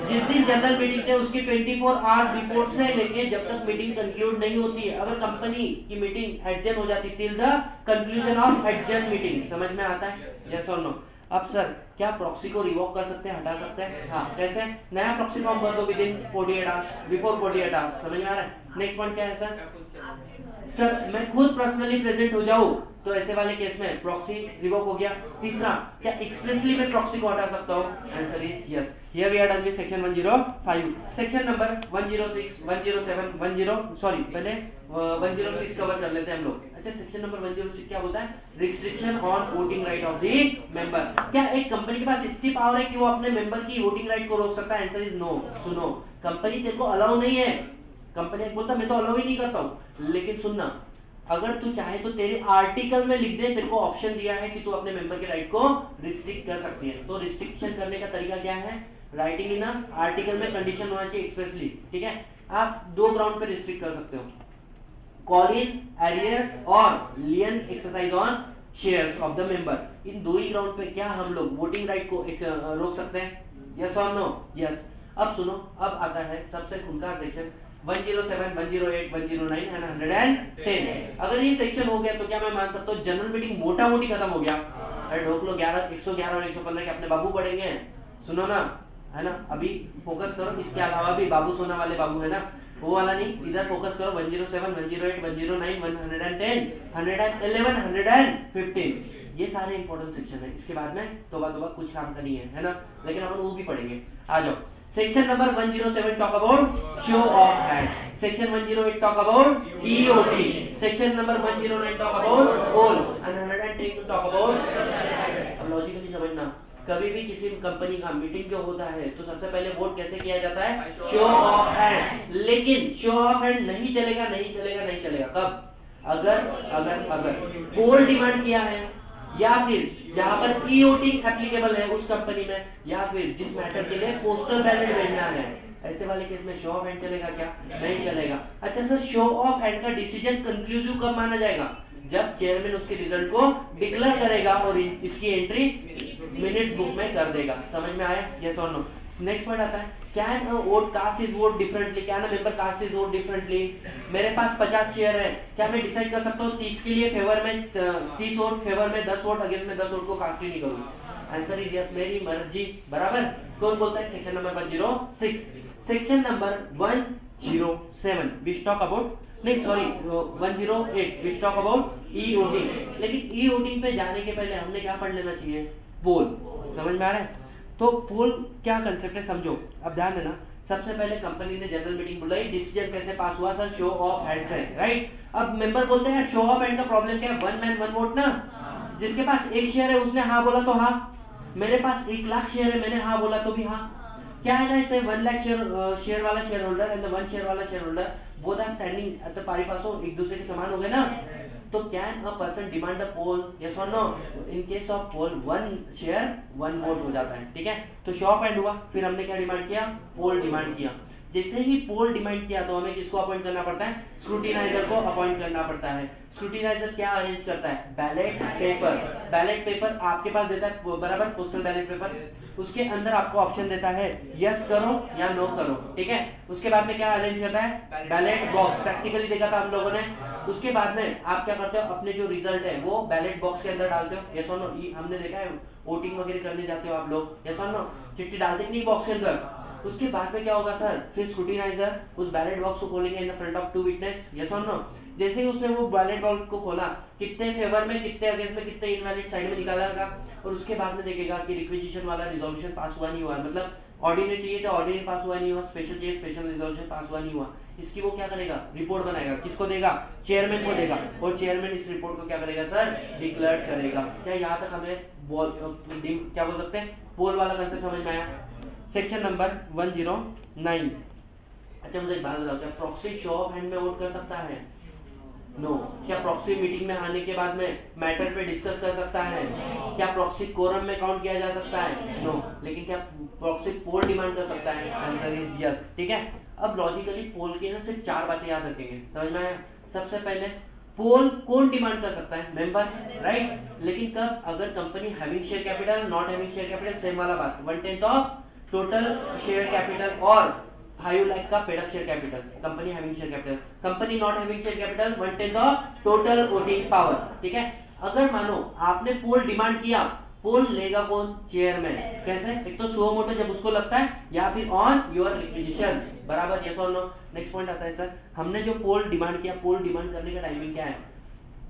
जिस दिन जनरल मीटिंग थे उसकी 24 आवर बिफोर से लेके जब तक मीटिंग कंक्लूड नहीं होती है। अगर कंपनी की मीटिंग एडजर्न हो जाती till the conclusion of adjourn meeting. समझ में आता है? यस और नो? अब सर, क्या प्रॉक्सी को रिवोक कर सकते हैं, हटा सकते हैं? हाँ, कैसे? नया प्रॉक्सी फॉर्म भर दो विदिन 48 आवर्स, बिफोर 48 आवर्स। समझ में आ रहा है? नेक्स्ट पॉइंट क्या है सर? सर मैं खुद पर्सनली प्रेजेंट हो जाऊं तो ऐसे वाले केस में प्रॉक्सी रिवोक हो गया। तीसरा, क्या एक्सप्रेसली मैं प्रॉक्सी को हटा सकता हूं? Answer is yes. Here we are done with section 105। Section number 106, 107, 106 cover कर लेते हैं हम लोग। अच्छा, सेक्शन नंबर 106 क्या बोलता है? Restriction on voting right of the member. क्या एक कंपनी के पास इतनी पावर है कि वो अपने मेंबर की वोटिंग राइट को रोक सकता है? Answer is no. सुनो, कंपनी तेरे को अलाउ नहीं है। कंपनी बोलता मैं तो अलाउ ही नहीं करता हूं, लेकिन सुनना, अगर तू चाहे तो तेरे आर्टिकल में लिख दे, तेरे को ऑप्शन दिया है कि तू अपने मेंबर के राइट को रिस्ट्रिक्ट कर सकती है। तो रिस्ट्रिक्शन करने का तरीका क्या है? राइटिंग इन आर्टिकल में कंडीशन होना चाहिए एक्सप्रेसली। ठीक है, आप 2 ग्राउंड पे रिस्ट्रिक्ट कर सकते हो, कॉल इन, एरियर्स और lien exercise on shares of the member. इन 2 ही ग्राउंड पे क्या हम लोग वोटिंग राइट को रोक सकते हैं? यस और नो? यस। अब सुनो, अब आता है सबसे खुलकार सेक्शन 107, 108, 109 एंड 110। अगर ये सेक्शन हो गया तो क्या मैं मान सकता हूँ जनरल मीटिंग मोटा मोटी खत्म हो गया? अरे ढोक लो, 111 और 115 के अपने बाबू पढ़ेंगे। सुनो ना, है ना? अभी फोकस करो, इसके अलावा भी बाबू सोना वाले बाबू है ना, वो वाला नहीं, इधर फोकस करो। 107, 108, 109, 110, 111, 115, ये सारे इंपॉर्टेंट सेक्शन है। इसके बाद में तोबा कुछ काम का नहीं है ना? लेकिन अपन वो भी पढ़ेंगे। आ जाओ, section number 107 talk about show of hand, section 108 talk about EOT, section number 109 talk about poll and 110 talk about. अब लॉजिकली समझना, कभी भी किसी कंपनी का मीटिंग जो होता है तो सबसे पहले वोट कैसे किया जाता है? Show of hand. लेकिन शो ऑफ हैंड नहीं चलेगा कब? अगर पोल डिमांड किया है, या फिर जहां पर EOT एप्लीकेबल है उस कंपनी में, या फिर जिस मैटर के लिए पोस्टल बैलेट भेजना है, ऐसे वाले केस में शो ऑफ हैंड चलेगा क्या? नहीं चलेगा। अच्छा सर, शो ऑफ हैंड का डिसीजन कंक्लूसिव कब माना जाएगा? जब चेयरमैन उसके रिजल्ट को डिक्लेयर करेगा और इसकी एंट्री मिनट्स बुक में कर देगा। समझ में आया? यस और नो? नेक्स्ट पॉइंट आता है, can a vote cast his vote differently, can a member cast his vote differently. मेरे पास 50 शेयर है, क्या मैं डिसाइड कर सकता हूँ 30 के लिए फेवर में 30 वोट, फेवर में 10 वोट, अगेंस्ट में 10 वोट को कास्ट ही नहीं करूंगा? आंसर इज यस, मेरी मर्जी। बराबर? कौन बोलता है? Section number 106। Section number 107 which talk about नहीं sorry 108 which talk about e voting. लेकिन ई वोटिंग पे जाने के पहले हमने क्या पढ़ लेना चाहिए, पोल। समझ में आ रहा है? तो पोल क्या कंसेप्ट है समझो। अब ध्यान देना, सबसे पहले कंपनी ने जनरल मीटिंग बुलाई, डिसीजन कैसे पास हुआ सर, शो ऑफ हैंड्स है, राइट। अब मेंबर बोलते हैं शो ऑफ हैंड का प्रॉब्लम क्या है, वन मैन वन वोट ना। जिसके पास एक शेयर है उसने हाँ बोला तो हाँ, मेरे पास 1 लाख शेयर है मैंने हाँ बोला तो भी हाँ। क्या है ना इससे, 1 लाख शेयर वाला शेयर होल्डर एंड 1 शेयर वाला share holder both are standing at the pari passu, एक दूसरे के समान हो गए ना। तो can a person demand a poll, yes और no? In case of poll 1 share 1 vote हो जाता है, ठीक है। तो शो ऑफ हैंड हुआ, फिर हमने क्या डिमांड किया, पोल डिमांड किया। जैसे ही पोल डिमांड किया तो हमें किसको अपॉइंट करना पड़ता है, स्क्रूटिनाइजर को अपॉइंट करना पड़ता है। स्क्रूटिनाइजर क्या अरेंज करता है, बैलेट पेपर। बैलेट पेपर आपके पास देता है बराबर, पोस्टल बैलेट पेपर। उसके अंदर आपको ऑप्शन देता है यस करो या नो करो, ठीक है। उसके बाद में क्या अरेंज करता है, बैलेट बॉक्स। प्रैक्टिकली देखा था हम लोगों ने। उसके बाद में आप क्या करते हो, अपने जो रिजल्ट है वो बैलेट बॉक्स के अंदर डालते हो, यस और नो। हमने देखा है वोटिंग वगैरह करने जाते हो आप लोग, यस और नो, चिट्ठी डालते कि नहीं बॉक्स के अंदर। उसके बाद में क्या होगा सर, फिर स्क्रूटिनाइजर उस बैलेट बॉक्स को खोलेंगे in the front of 2 witness, yes और नो। जैसे ही उसने वो बैलेट बॉक्स को खोला, कितने फेवर में, कितने अगेंस्ट में, कितने इनवैलिड साइड में निकालेगा, और उसके बाद में देखेगा कि रिक्विजिशन वाला रिजोल्यूशन पास हुआ नहीं हुआ, मतलब ऑर्डिनरी चाहिए तो ऑर्डिनरी पास हुआ नहीं हुआ, स्पेशल चाहिए स्पेशल रिजोल्यूशन पास हुआ नहीं हुआ। इसकी वो क्या करेगा, रिपोर्ट बनाएगा। किसको देगा, चेयरमैन को देगा, और चेयरमैन इस रिपोर्ट को क्या करेगा सर, डिक्लेयर करेगा। क्या यहाँ तक हमें क्या बोल सकते हैं, पोल वाला कंसेप्ट समझ में आया? Section number 109। अच्छा मुझे एक बात बताओ, क्या प्रॉक्सी शो ऑफ हैंड में वोट कर सकता है? नो। क्या प्रॉक्सी मीटिंग में आने के बाद में मैटर पे डिस्कस कर सकता है? क्या प्रॉक्सी कोरम में काउंट किया जा सकता है? नो। लेकिन क्या प्रॉक्सी पोल डिमांड कर सकता है? आंसर इज यस, ठीक है। अब लॉजिकली पोल के ना सिर्फ 4 बातें याद रखेंगे, समझ में आया? सबसे पहले पोल कौन डिमांड कर सकता है, मेंबर, राइट। लेकिन कब, अगर company having share capital, not having share capital, same वाला बात, 1/10 ऑफ टोटल शेयर कैपिटल और 5 लाख का paid up share capital. Company having share capital, company not having share capital 1/10 of total voting power, ठीक है। अगर मानो आपने पोल डिमांड किया, पोल लेगा कौन, चेयरमैन। कैसे, एक तो सुओ मोटो जब उसको लगता है, या फिर ऑन योर रिक्विजिशन, बराबर, यस और नो। नेक्स्ट पॉइंट आता है सर, हमने जो पोल डिमांड किया, पोल डिमांड करने का टाइमिंग क्या है,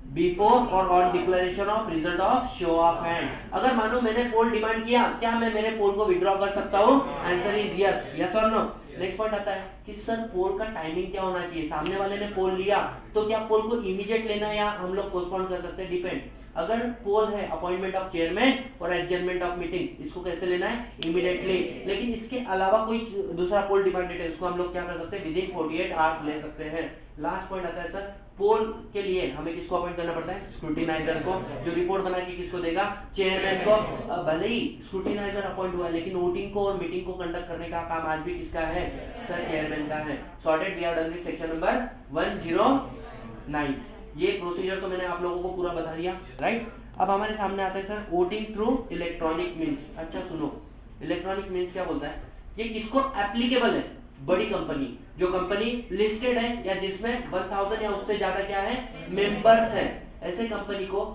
बिफोर और on declaration of result of show of hand. अगर मानो मैंने पोल डिमांड किया, क्या मैं मेरे पोल को विड्रॉ कर सकता हूँ? आंसर इज यस, यस और नो। नेक्स्ट पॉइंट आता है कि सर पोल का टाइमिंग क्या होना चाहिए, सामने वाले ने पोल लिया तो क्या पोल को इमीडिएट लेना है या हम लोग पोस्टपोन कर सकते हैं, डिपेंड। अगर पोल है अपॉइंटमेंट ऑफ चेयरमैन और एडजर्नमेंट ऑफ मीटिंग, इसको कैसे लेना है, इमीडिएटली। लेकिन इसके अलावा कोई दूसरा पोल डिमांडेड है, उसको हम लोग क्या कर सकते हैं, विदिन 48 आवर्स ले सकते हैं। लास्ट पॉइंट आता है सर, पोल के लिए हमें किसको अपॉइंट करना पड़ता है, स्क्रूटिनाइजर को, जो रिपोर्ट बना के किसको देगा, चेयरमैन को। भले ही स्क्रूटिनाइजर अपॉइंट हुआ है, लेकिन वोटिंग को और मीटिंग को कंडक्ट करने का काम आज भी किसका है, सर चेयरमैन का है। Sorted, we have done with section number 109। ये प्रोसीजर तो मैंने आप लोगों को पूरा बता दिया, राइट। अब हमारे सामने आता है sir voting through electronic means. अच्छा सुनो, इलेक्ट्रॉनिक मीन्स क्या बोलता है, ये किसको एप्लीकेबल है, बड़ी कंपनी, जो कंपनी लिस्टेड है या जिसमें 1000 या उससे ज्यादा क्या है, मेंबर्स है, ऐसे कंपनी को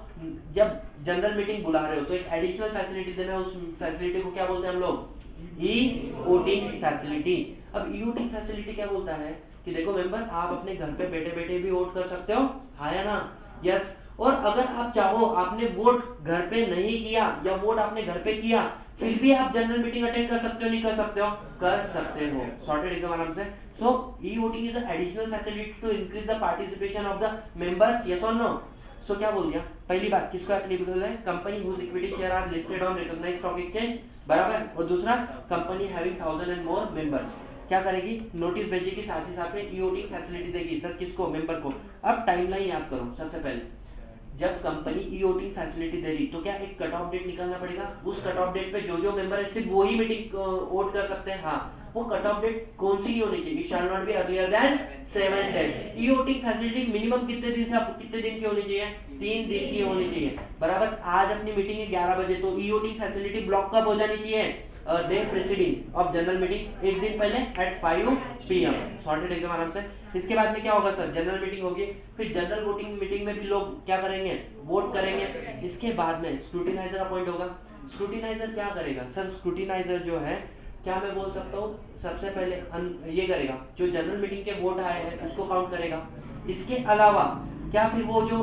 जब जनरल मीटिंग बुला रहे हो तो एक एडिशनल फैसिलिटी देना है। उस फैसिलिटी को क्या बोलते हैं हम लोग, ई वोटिंग फैसिलिटी। अब ई वोटिंग फैसिलिटी क्या बोलता है कि देखो मेंबर, आप अपने घर पे बैठे बैठे भी वोट कर सकते हो, हाँ या ना, यस। और अगर आप चाहो, आपने वोट घर पे नहीं किया या वोट आपने घर पे किया, फिर भी आप जनरल मीटिंग अटेंड कर सकते हो, नहीं कर सकते हो, कर सकते हो। सॉर्टेड एकदम आराम से। So e voting is additional facility to increase the participation of the members, yes और नो। सो क्या बोल दिया, पहली बात किसको एप्लीकेबल है, company whose equity share are listed on recognised stock exchange, बराबर। और दूसरा, company having 1000 and more members, क्या करेगी, नोटिस भेजेगी, साथ ही साथ में ई वोटिंग फैसिलिटी देगी, सर किसको, मेंबर को। अब टाइमलाइन याद करो, सबसे पहले जब कंपनी ई वोटिंग फैसिलिटी दे रही तो क्या एक कट ऑफ डेट निकालना पड़ेगा, उस कट ऑफ डेट पे जो जो मेंबर है सिर्फ वो ही मीटिंग वोट कर सकते हैं, हाँ। वो कट ऑफ डेट कौन सी होनी चाहिए, shall not be earlier than 7 days. E voting facility minimum कितने दिन से कितने दिन की होनी चाहिए, 3 दिन की होनी चाहिए, बराबर। आज अपनी मीटिंग है 11 बजे, तो ई वोटिंग फैसिलिटी ब्लॉक कब हो जानी चाहिए, day presiding of general meeting, एक दिन पहले एट 5 PM। सॉर्टेड एकदम आराम से। इसके बाद में क्या होगा सर, जनरल मीटिंग होगी, फिर जनरल वोटिंग मीटिंग में भी लोग क्या करेंगे, वोट करेंगे। इसके बाद में स्क्रूटिनाइजर अपॉइंट होगा। स्क्रूटिनाइजर क्या करेगा सर, स्क्रूटिनाइजर जो है, क्या मैं बोल सकता हूँ, सबसे पहले ये करेगा, जो जनरल मीटिंग के वोट आए हैं उसको काउंट करेगा। इसके अलावा क्या फिर वो जो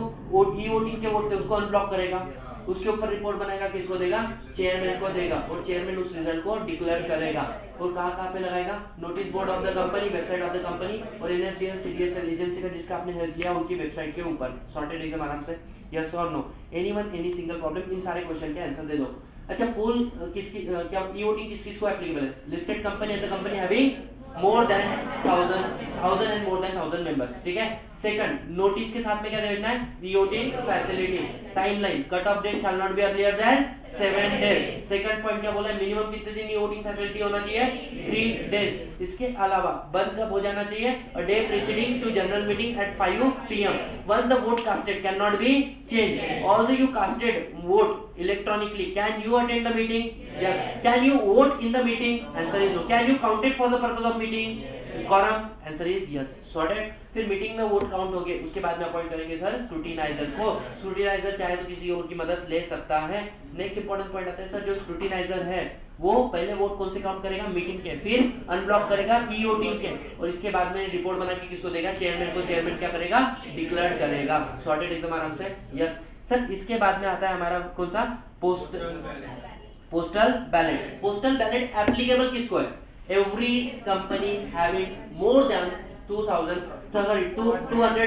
ई वोटिंग के वोट थे उसको अनब्लॉक करेगा, उसके ऊपर रिपोर्ट बनाएगा, किसको देगा, चेयरमैन को देगा, और चेयरमैन उस रिजल्ट को डिक्लेयर करेगा और कहाँ पे लगाएगा, notice board of the company, website of the company और एनएसडीएल सीडीएसएल एजेंसी का जिसका आपने हेल्प लिया उनकी वेबसाइट के ऊपर। सॉर्टेड एकदम आराम से, यस और no, anyone any single problem, इन सारे क्वेश्चन के आंसर दे दो। अच्छा पोल किसकी क्या ई वोटिंग किस को एप्लीकेबल है, listed company and the company having more than 1000 and more than 1000 members, ठीक है। सेकंड, नोटिस के साथ में क्या देखना है, voting facility, timeline, cut off date shall not be earlier than 7 days. Second point क्या बोला है, मिनिमम कितने दिन वोटिंग फैसिलिटी होना चाहिए, 3 डेज। इसके अलावा बंद कब हो जाना चाहिए, a day preceding to general meeting at 5 PM once the vote casted cannot be changed, although you casted vote electronically, can you attend the meeting, yes, can you vote in the meeting, answer is no, can you count it for the purpose of meeting, quorum, answer is yes, sorted। फिर meeting में vote count हो गए, उसके बाद में appoint करेंगे sir scrutiniser को, scrutiniser चाहे तो किसी और की मदद ले सकता है। नेक्स्ट इंपॉर्टेंट पॉइंट आता है सर, जो स्क्रूटिनाइजर है वो पहले वोट कौन से काउंट करेगा, मीटिंग के, फिर अनब्लॉक करेगा ई वोटिंग के, और इसके बाद में रिपोर्ट बना के किसको देगा, चेयरमैन को, चेयरमैन क्या करेगा, डिक्लेयर करेगा। सॉर्टेड एकदम आराम से, यस सर। इसके बाद में आता है हमारा कौन सा, postal ballot. Postal ballot applicable किसको है, every company having more than 200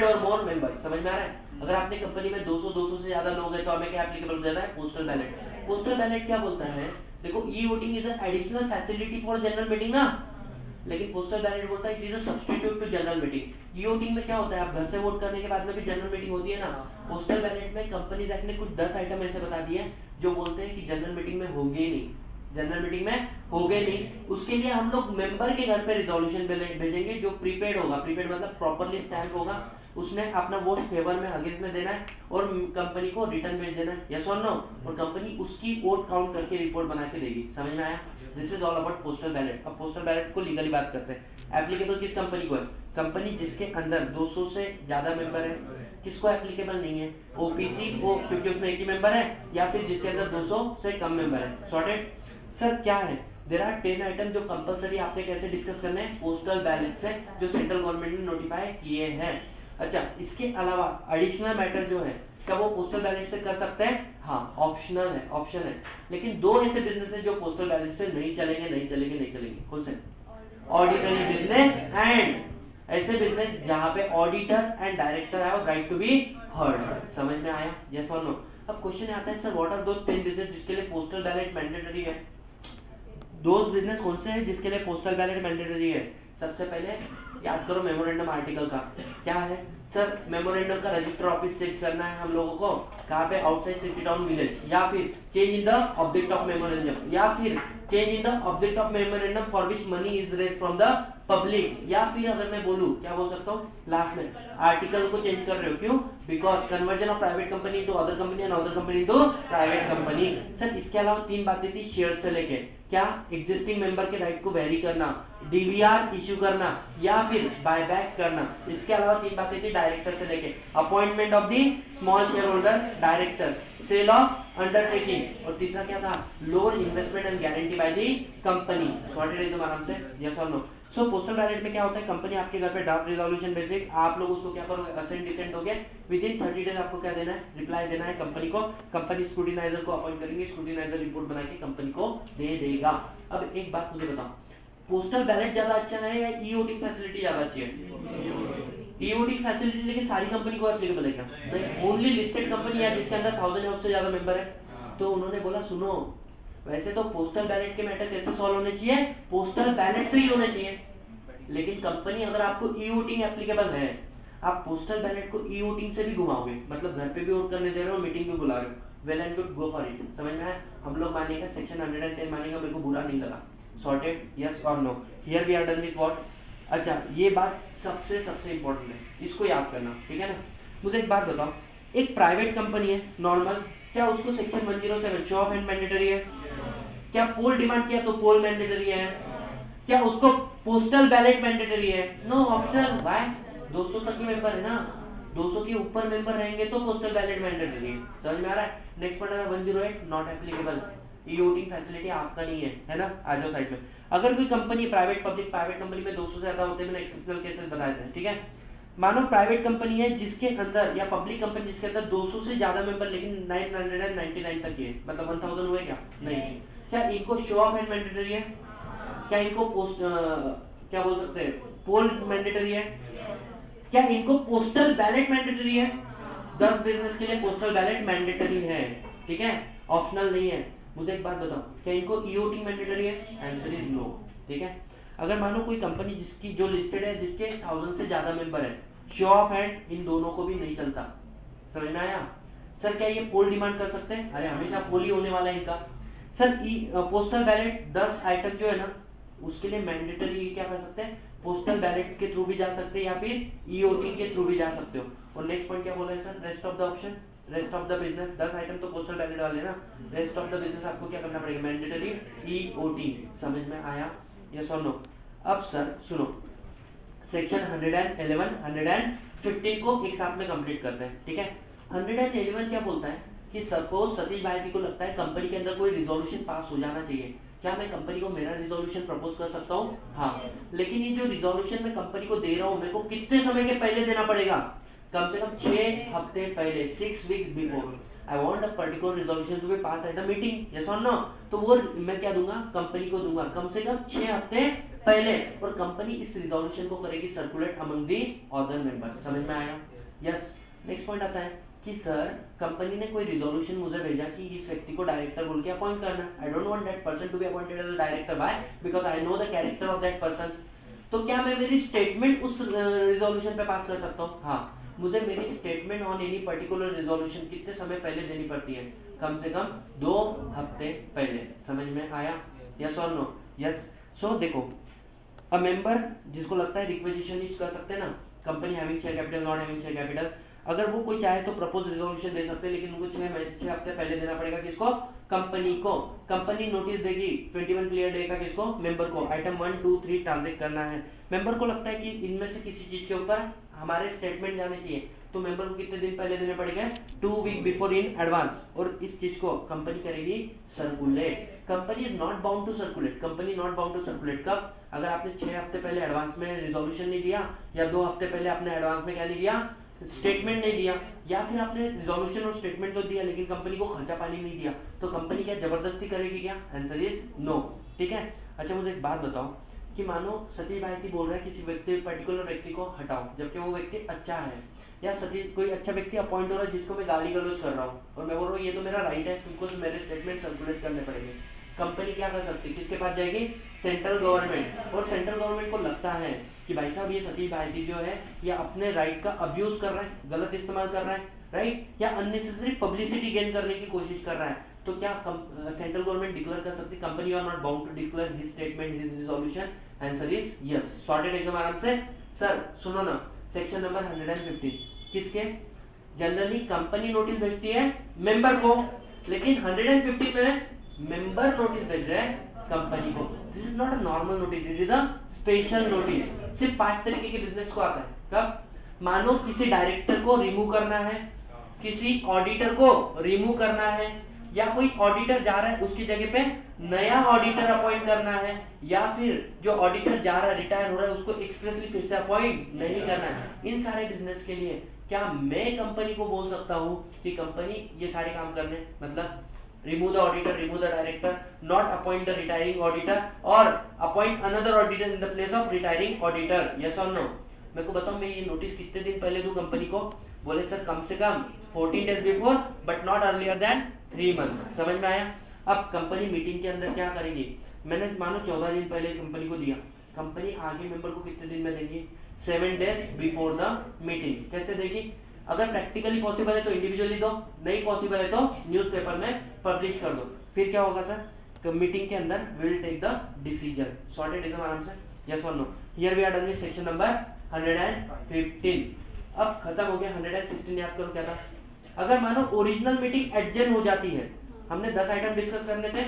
और मोर मेंबर्स, समझ में आ रहा है। अगर आपने कंपनी में 200 से ज्यादा लोग हैं तो हमें क्या एप्लीकेबल हो जाता है, पोस्टल बैलेट। पोस्टल बैलेट क्या बोलता है, देखो e voting is an additional facility for general meeting ना, लेकिन पोस्टल बैलेट बोलता है it is a substitute to general meeting. E voting में क्या होता है, आप घर से वोट करने के बाद में भी जनरल मीटिंग होती है ना, पोस्टल बैलेट में कंपनीज एक्ट ने कुछ 10 आइटम ऐसे बता दिए जो बोलते हैं कि जनरल मीटिंग में होंगे ही नहीं, जनरल मीटिंग में हो गए नहीं। उसके लिए हम लोग मेंबर के घर पे रिजोल्यूशन भेजेंगे जो प्रीपेड होगा, प्रीपेड मतलब प्रॉपर्ली स्टैम्प होगा, उसने अपना वोट फेवर में अगेंस्ट में देना है और कंपनी को रिटर्न भेज देना है, यस और नो, और कंपनी उसकी वोट काउंट करके रिपोर्ट बना के देगी, समझ में आया। This is all about postal ballot. अब पोस्टल बैलेट को लीगली बात करते हैं, एप्लीकेबल किस कंपनी को है, कंपनी जिसके अंदर 200 से ज्यादा मेंबर है, किसको एप्लीकेबल नहीं है, ओपीसी को, क्योंकि उसमें एक ही मेंबर है, या फिर जिसके अंदर 200 से कम मेंबर है। सॉर्टेड सर, क्या है, देयर आर 10 आइटम जो कंपलसरी आपने कैसे डिस्कस करने हैं, पोस्टल बैलेट से, जो सेंट्रल गवर्नमेंट ने नोटिफाई किए हैं। अच्छा, इसके अलावा एडिशनल मैटर जो है क्या वो पोस्टल बैलेट से कर सकते हैं, हाँ ऑप्शनल है, ऑप्शन है। लेकिन 2 ऐसे बिजनेस है जो पोस्टल बैलेट से नहीं चलेंगे, कौन से, ऑर्डिनरी बिजनेस एंड ऐसे बिजनेस जहां पे ऑडिटर एंड डायरेक्टर है और राइट टू बी हर्ड, समझ में आया, यस और नो। अब क्वेश्चन आता है sir, what are those 10 business जिसके लिए पोस्टल बैलेट मैंडेटरी है, दोस्त बिजनेस कौन से हैं जिसके लिए पोस्टल बैलेट मैंडेटरी है। सबसे पहले याद करो मेमोरेंडम आर्टिकल का, क्या है सर, मेमोरेंडम का रजिस्टर ऑफिस चेंज करना है हम लोगों को, कहाँ पे, आउटसाइड सिटी टाउन विलेज, या फिर change in the object of memorandum, या फिर change in the object of memorandum for which money is raised from the public, या फिर अगर मैं बोलूं क्या बोल सकता हूँ लास्ट में, आर्टिकल को चेंज कर रहे हो, क्यों, because conversion of private company into other company and other company into private company. Sir इसके अलावा 3 बातें थी शेयर से लेके, क्या, एग्जिस्टिंग मेंबर के राइट को वेरी करना, डीवीआर इशू करना, या फिर बायबैक करना। इसके अलावा 3 बातें थी डायरेक्टर से लेके, appointment of the small share holder director, sale of undertaking, और तीसरा क्या था, lower investment and guarantee by the company. Sorted एकदम आराम से, यस और नो। सो पोस्टल बैलेट में क्या होता है, कंपनी आपके घर पे ड्राफ्ट रिजोल्यूशन भेजेगी, आप लोग उसको क्या करोगे, असेंट डिसेंट होगे, विद इन 30 डेज आपको क्या देना है, रिप्लाई देना है कंपनी को, कंपनी स्क्रूटिनाइजर को अपॉइंट करेंगे, स्क्रूटिनाइजर रिपोर्ट बना के कंपनी को दे देगा। अब एक बात मुझे बताओ, पोस्टल बैलेट ज्यादा अच्छा है या ई वोटिंग फैसिलिटी ज्यादा अच्छी है, ई वोटिंग फैसिलिटी, लेकिन सारी कंपनी को एप्लीकेबल है क्या, नहीं, ओनली लिस्टेड कंपनी है जिसके अंदर 1000 या उससे ज्यादा मेंबर है। तो उन्होंने बोला सुनो, वैसे तो पोस्टल बैलेट के मैटर कैसे सॉल्व होने चाहिए, पोस्टल बैलेट से ही होने चाहिए, लेकिन कंपनी अगर आपको ई वोटिंग एप्लीकेबल है, आप पोस्टल बैलेट को ई वोटिंग से भी घुमाओगे, मतलब घर पे भी वोट करने दे रहे हो, मीटिंग भी बुला रहे हो, well and good, go for it, समझ में आया। हम लोग मानेगा सेक्शन 110 मानेगा, मेरे को बुरा नहीं लगा, सॉर्टेड, यस और no. Here we are done with what. अच्छा, ये बात सबसे इंपॉर्टेंट है, इसको याद करना, ठीक है ना। मुझे एक बात बताओ, एक प्राइवेट कंपनी है नॉर्मल, क्या उसको section 107 show of hand mandatory है, क्या पोल डिमांड किया तो पोल मैंडेटरी है, क्या उसको पोस्टल बैलेट मैंडेटरी है, नो, ऑप्शनल। व्हाई, 200 तक के मेंबर है ना, 200 के ऊपर मेंबर रहेंगे तो पोस्टल बैलेट मैंडेटरी है, समझ में आ रहा है। नेक्स्ट पॉइंट है 108 not applicable, E voting facility आपका नहीं है ना, आ जाओ साइड में। अगर कोई कंपनी प्राइवेट कंपनी में 200 से ज्यादा होते हैं, मैंने एक्सेप्शनल केसेस बताए थे, ठीक है। मानो प्राइवेट कंपनी है जिसके अंदर, या पब्लिक कंपनी जिसके अंदर 200 से ज्यादा मेंबर लेकिन 999 तक ही है, मतलब 1000 हुए क्या? नहीं। क्या इनको शो ऑफ हैंड मैंडेटरी है? क्या इनको पोस्ट क्या बोल सकते हैं, पोल मैंडेटरी है? क्या इनको पोस्टल बैलेट मैंडेटरी है? 10 बिजनेस के लिए पोस्टल बैलेट मैंडेटरी है, ठीक है, ऑप्शनल नहीं है। मुझे एक बात बताओ, क्या इनको ईओटी मैंडेटरी है? आंसर इज नो, ठीक है। अगर मानो कोई कंपनी जिसकी जो लिस्टेड है जिसके 1000 से ज्यादा मेंबर है, शो ऑफ हैंड इन दोनों को भी नहीं चलता। समझ में आया? सर क्या ये पोल डिमांड कर सकते हैं? अरे हमेशा पोल ही होने वाला है इनका। सर पोस्टल बैलेट 10 आइटम जो है ना, उसके लिए मैंडेटरी क्या कर सकते हैं? पोस्टल बैलेट के थ्रू भी जा सकते हैं या फिर ईओटी के थ्रू भी जा सकते हो। और नेक्स्ट पॉइंट क्या बोला है sir? Rest of the option, rest of the business, 10 item तो पोस्टल बैलेट वाले ना, रेस्ट ऑफ द बिजनेस आपको क्या करना पड़ेगा? Mandatory EOT. समझ में आया? यस और नो? अब सर सुनो, सेक्शन 111, 115 को एक साथ में कंप्लीट करते हैं, ठीक है। 111 क्या बोलता है कि सपोज सतीश भाई जी को लगता है कंपनी के अंदर कोई रिजोल्यूशन पास हो जाना चाहिए, क्या मैं कंपनी को मेरा रिजोल्यूशन प्रपोज कर सकता हूँ? हाँ। लेकिन ये जो रिजोल्यूशन मैं कंपनी को दे रहा हूँ, मेरे को कितने समय के पहले देना पड़ेगा? कम से कम 6 हफ्ते पहले, 6 week before I want a particular resolution to be pass at a meeting, yes और नो? तो वो मैं क्या दूंगा? कंपनी को दूंगा कम से कम 6 हफ्ते पहले, और कंपनी इस रिजोल्यूशन को करेगी circulate among the other members. समझ में आया? यस। नेक्स्ट पॉइंट आता है कि सर कंपनी ने कोई रिजोल्यूशन मुझे भेजा कि इस व्यक्ति को डायरेक्टर बोल के अपॉइंट करना। I don't want that person to be appointed as a director, why? Because I know the character of that person. तो क्या मैं मेरी स्टेटमेंट उस रिजोल्यूशन पे पास कर सकता हूँ? हाँ। मुझे मेरी statement on any particular resolution कितने समय पहले देनी पड़ती है? कम से कम 2 हफ्ते पहले। समझ में आया? यस और नो? यस। सो देखो, अ मेंबर जिसको लगता है रिक्वेजिशन यूज कर सकते हैं ना, company having share capital, not having share capital, अगर वो कोई चाहे तो प्रपोज रिजोल्यूशन दे सकते हैं, लेकिन उनको 6 हफ्ते पहले देना पड़ेगा। किसको? कंपनी को। कंपनी नोटिस देगी 21 क्लियर डे का किसको? मेंबर को। आइटम 1, 2, 3 ट्रांजेक्ट करना है। मेंबर को लगता है कि इनमें से किसी चीज के ऊपर हमारे स्टेटमेंट जाने चाहिए, तो मेंबर को कितने दिन पहले देने पड़ेंगे? 2 वीक बिफोर इन एडवांस। और इस चीज को कंपनी करेगी सर्कुलेट। Company is not bound to circulate. Company not bound to circulate कब? अगर आपने 6 हफ्ते पहले एडवांस में रिजोल्यूशन नहीं दिया, या 2 हफ्ते पहले आपने एडवांस में क्या नहीं दिया? स्टेटमेंट नहीं दिया, या फिर आपने रिजोल्यूशन और स्टेटमेंट तो दिया लेकिन कंपनी को खर्चा पानी नहीं दिया, तो कंपनी क्या जबरदस्ती करेगी क्या? आंसर इज नो, ठीक है। अच्छा मुझे एक बात बताओ कि मानो सतीश भाई बोल रहा है किसी व्यक्ति, पर्टिकुलर व्यक्ति को हटाओ, जबकि वो व्यक्ति अच्छा है, या सतीश कोई अच्छा व्यक्ति अपॉइंट हो रहा है जिसको मैं गाली गलौज कर रहा हूँ, और मैं बोल रहा हूँ ये तो मेरा राइट है, तुमको तो मेरे स्टेटमेंट सर्कुलेट करने पड़ेंगे। कंपनी क्या कर सकती है? किसके पास जाएगी? Central government. और सेंट्रल गवर्नमेंट को लगता है कि भाई साहब ये सतीश भाई जो है ये अपने राइट का अब्यूज कर रहा है, गलत इस्तेमाल कर रहा है, राइट, या अननेसेसरी पब्लिसिटी गेन करने की कोशिश कर रहा है, तो क्या सेंट्रल गवर्नमेंट डिक्लेयर कर सकती है company are not bound to declare his statement, his resolution? Answer is yes. Sorted एकदम आराम से। सर सुनो ना, सेक्शन नंबर 115 किसके? जनरली कंपनी नोटिस भेजती है मेंबर को, लेकिन 115 में मेंबर नोटिस भेज रहे हैं कंपनी को। This is not a normal notice, it is a special notice. सिर्फ 5 तरीके के बिजनेस को आता है। कब? मानो किसी डायरेक्टर को रिमूव करना है, किसी ऑडिटर को रिमूव करना है, या कोई ऑडिटर जा रहा है उसकी जगह पे नया ऑडिटर अपॉइंट करना है, या फिर जो ऑडिटर जा रहा है रिटायर हो रहा है उसको एक्सप्रेसली फिर से अपॉइंट नहीं करना है। इन सारे बिजनेस के लिए क्या मैं कंपनी को बोल सकता हूँ कि कंपनी ये सारे काम करने, मतलब remove the auditor, remove the director, not appoint the retiring auditor or appoint another auditor in the place of retiring auditor, yes or no? मेरे को बताओ मैं ये नोटिस कितने दिन पहले दूं कंपनी को? बोले सर कम से कम 14 days before but not earlier than 3 months। समझ में आया? अब कंपनी मीटिंग के अंदर क्या करेगी? मैंने मानो 14 दिन पहले कंपनी को दिया, कंपनी आगे मेंबर को कितने दिन में देगी? 7 days बिफोर द मीटिंग। कैसे देगी? अगर प्रैक्टिकली पॉसिबल है तो इंडिविजुअली दो, नहीं पॉसिबल है तो न्यूज़पेपर में पब्लिश कर दो। फिर क्या होगा सर? मीटिंग के अंदर we will take the decision. Sorted एकदम आराम से, यस और no? Here we are done with section number 115। अब खत्म हो गया। 116 याद करो क्या था? अगर मानो ओरिजिनल मीटिंग एडजर्न हो जाती है, हमने 10 आइटम डिस्कस करने थे,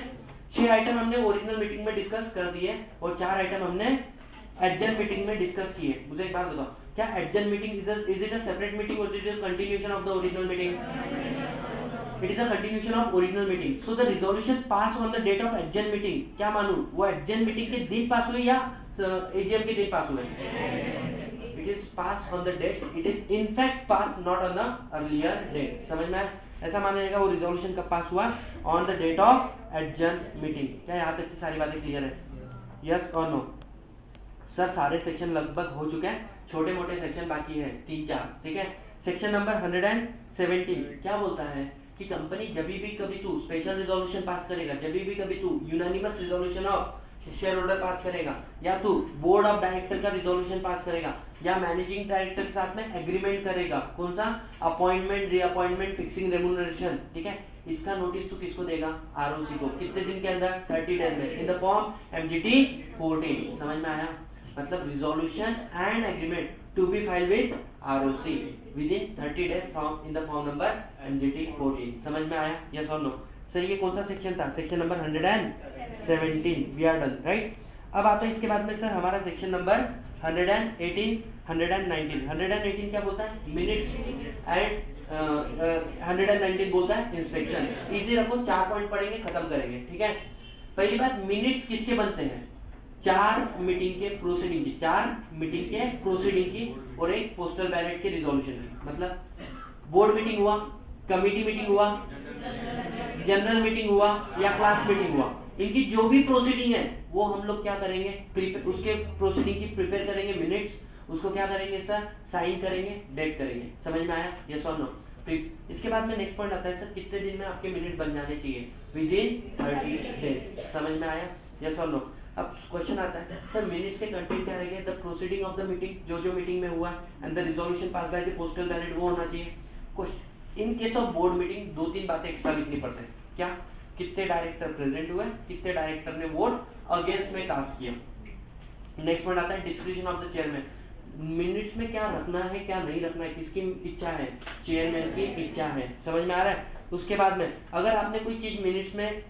6 आइटम हमने ओरिजिनल मीटिंग में डिस्कस कर दिए और 4 आइटम हमने एडजर्न मीटिंग में डिस्कस किए। मुझे एक बात बताओ, क्या adjourn meeting is it a separate meeting और is it a continuation of the original meeting? It is a continuation of original meeting. So the resolution pass on the date of adjourn meeting, क्या मानूं वो adjourn meeting के दिन pass हुए या AGM के दिन पास हुए? It is pass on the date, it is in fact pass not on the earlier date. समझ में आया? ऐसा माना जाएगा वो रिजोल्यूशन कब पास हुआ? On the date of adjourn meeting. क्या यहाँ तक की सारी बातें क्लियर है? यस और नो? सर सारे सेक्शन लगभग हो चुके हैं, छोटे मोटे सेक्शन बाकी है 3-4, ठीक है। सेक्शन नंबर 117 क्या बोलता है कि कंपनी जब भी कभी तू स्पेशल रिजोल्यूशन पास करेगा, जब भी कभी तू unanimous resolution of share holder pass करेगा, या तू बोर्ड ऑफ डायरेक्टर का रिजोल्यूशन पास करेगा, या मैनेजिंग डायरेक्टर के साथ में एग्रीमेंट करेगा, कौन सा? अपॉइंटमेंट, रीअपॉइंटमेंट, फिक्सिंग रेम्यूनरेशन, ठीक है। इसका नोटिस तू किसको देगा? आरओसी को। कितने दिन के अंदर? 30 डेज में, इन द फॉर्म MGT 14। समझ में आया? मतलब resolution and agreement to be file with ROC within 30 days from in the form number MGT 14। समझ में आया? यस और नो? सर ये कौन सा सेक्शन था? Section number 117। We are done, right. अब आता है इसके बाद में सर हमारा सेक्शन नंबर 118, 119। 118 क्या बोलता है? मिनट्स एंड 119 बोलता है इंस्पेक्शन। इजी रखो, 4 पॉइंट पढ़ेंगे, खत्म करेंगे, ठीक है। पहली बात, मिनट्स किसके बनते हैं? 4 मीटिंग के प्रोसीडिंग की, 4 मीटिंग के प्रोसीडिंग की और एक पोस्टल बैलेट के रिजोल्यूशन की। मतलब बोर्ड मीटिंग हुआ, कमिटी मीटिंग हुआ, जनरल मीटिंग हुआ या क्लास मीटिंग हुआ, इनकी जो भी प्रोसीडिंग है वो हम लोग क्या करेंगे? उसके प्रोसीडिंग की प्रिपेयर करेंगे मिनट्स, उसको क्या करेंगे सर? साइन करेंगे, डेट करेंगे। समझ में आया? यस और नो? इसके बाद में नेक्स्ट पॉइंट आता है सर कितने दिन में आपके मिनट बन जाने चाहिए? Within 30 days. समझ में आया? यस और नो? अब क्वेश्चन आता है सर मिनट्स के कंटेंट क्या रहेंगे? The proceeding of the meeting, जो मीटिंग में हुआ and the resolution pass by the postal ballot, वो होना चाहिए। इन केस ऑफ बोर्ड मीटिंग 2-3 बातें एक्स्ट्रा लिखनी पड़ते हैं। क्या? कितने डायरेक्टर प्रेजेंट हुए, कितने डायरेक्टर ने वोट अगेंस्ट में कास्ट किया। नेक्स्ट पॉइंट आता है description of the chairman. Minutes में क्या रखना है, क्या नहीं रखना है, किसकी इच्छा है? चेयरमैन की इच्छा है। समझ में आ रहा है? उसके बाद में अगर आपने कोई चीज मिनट्स में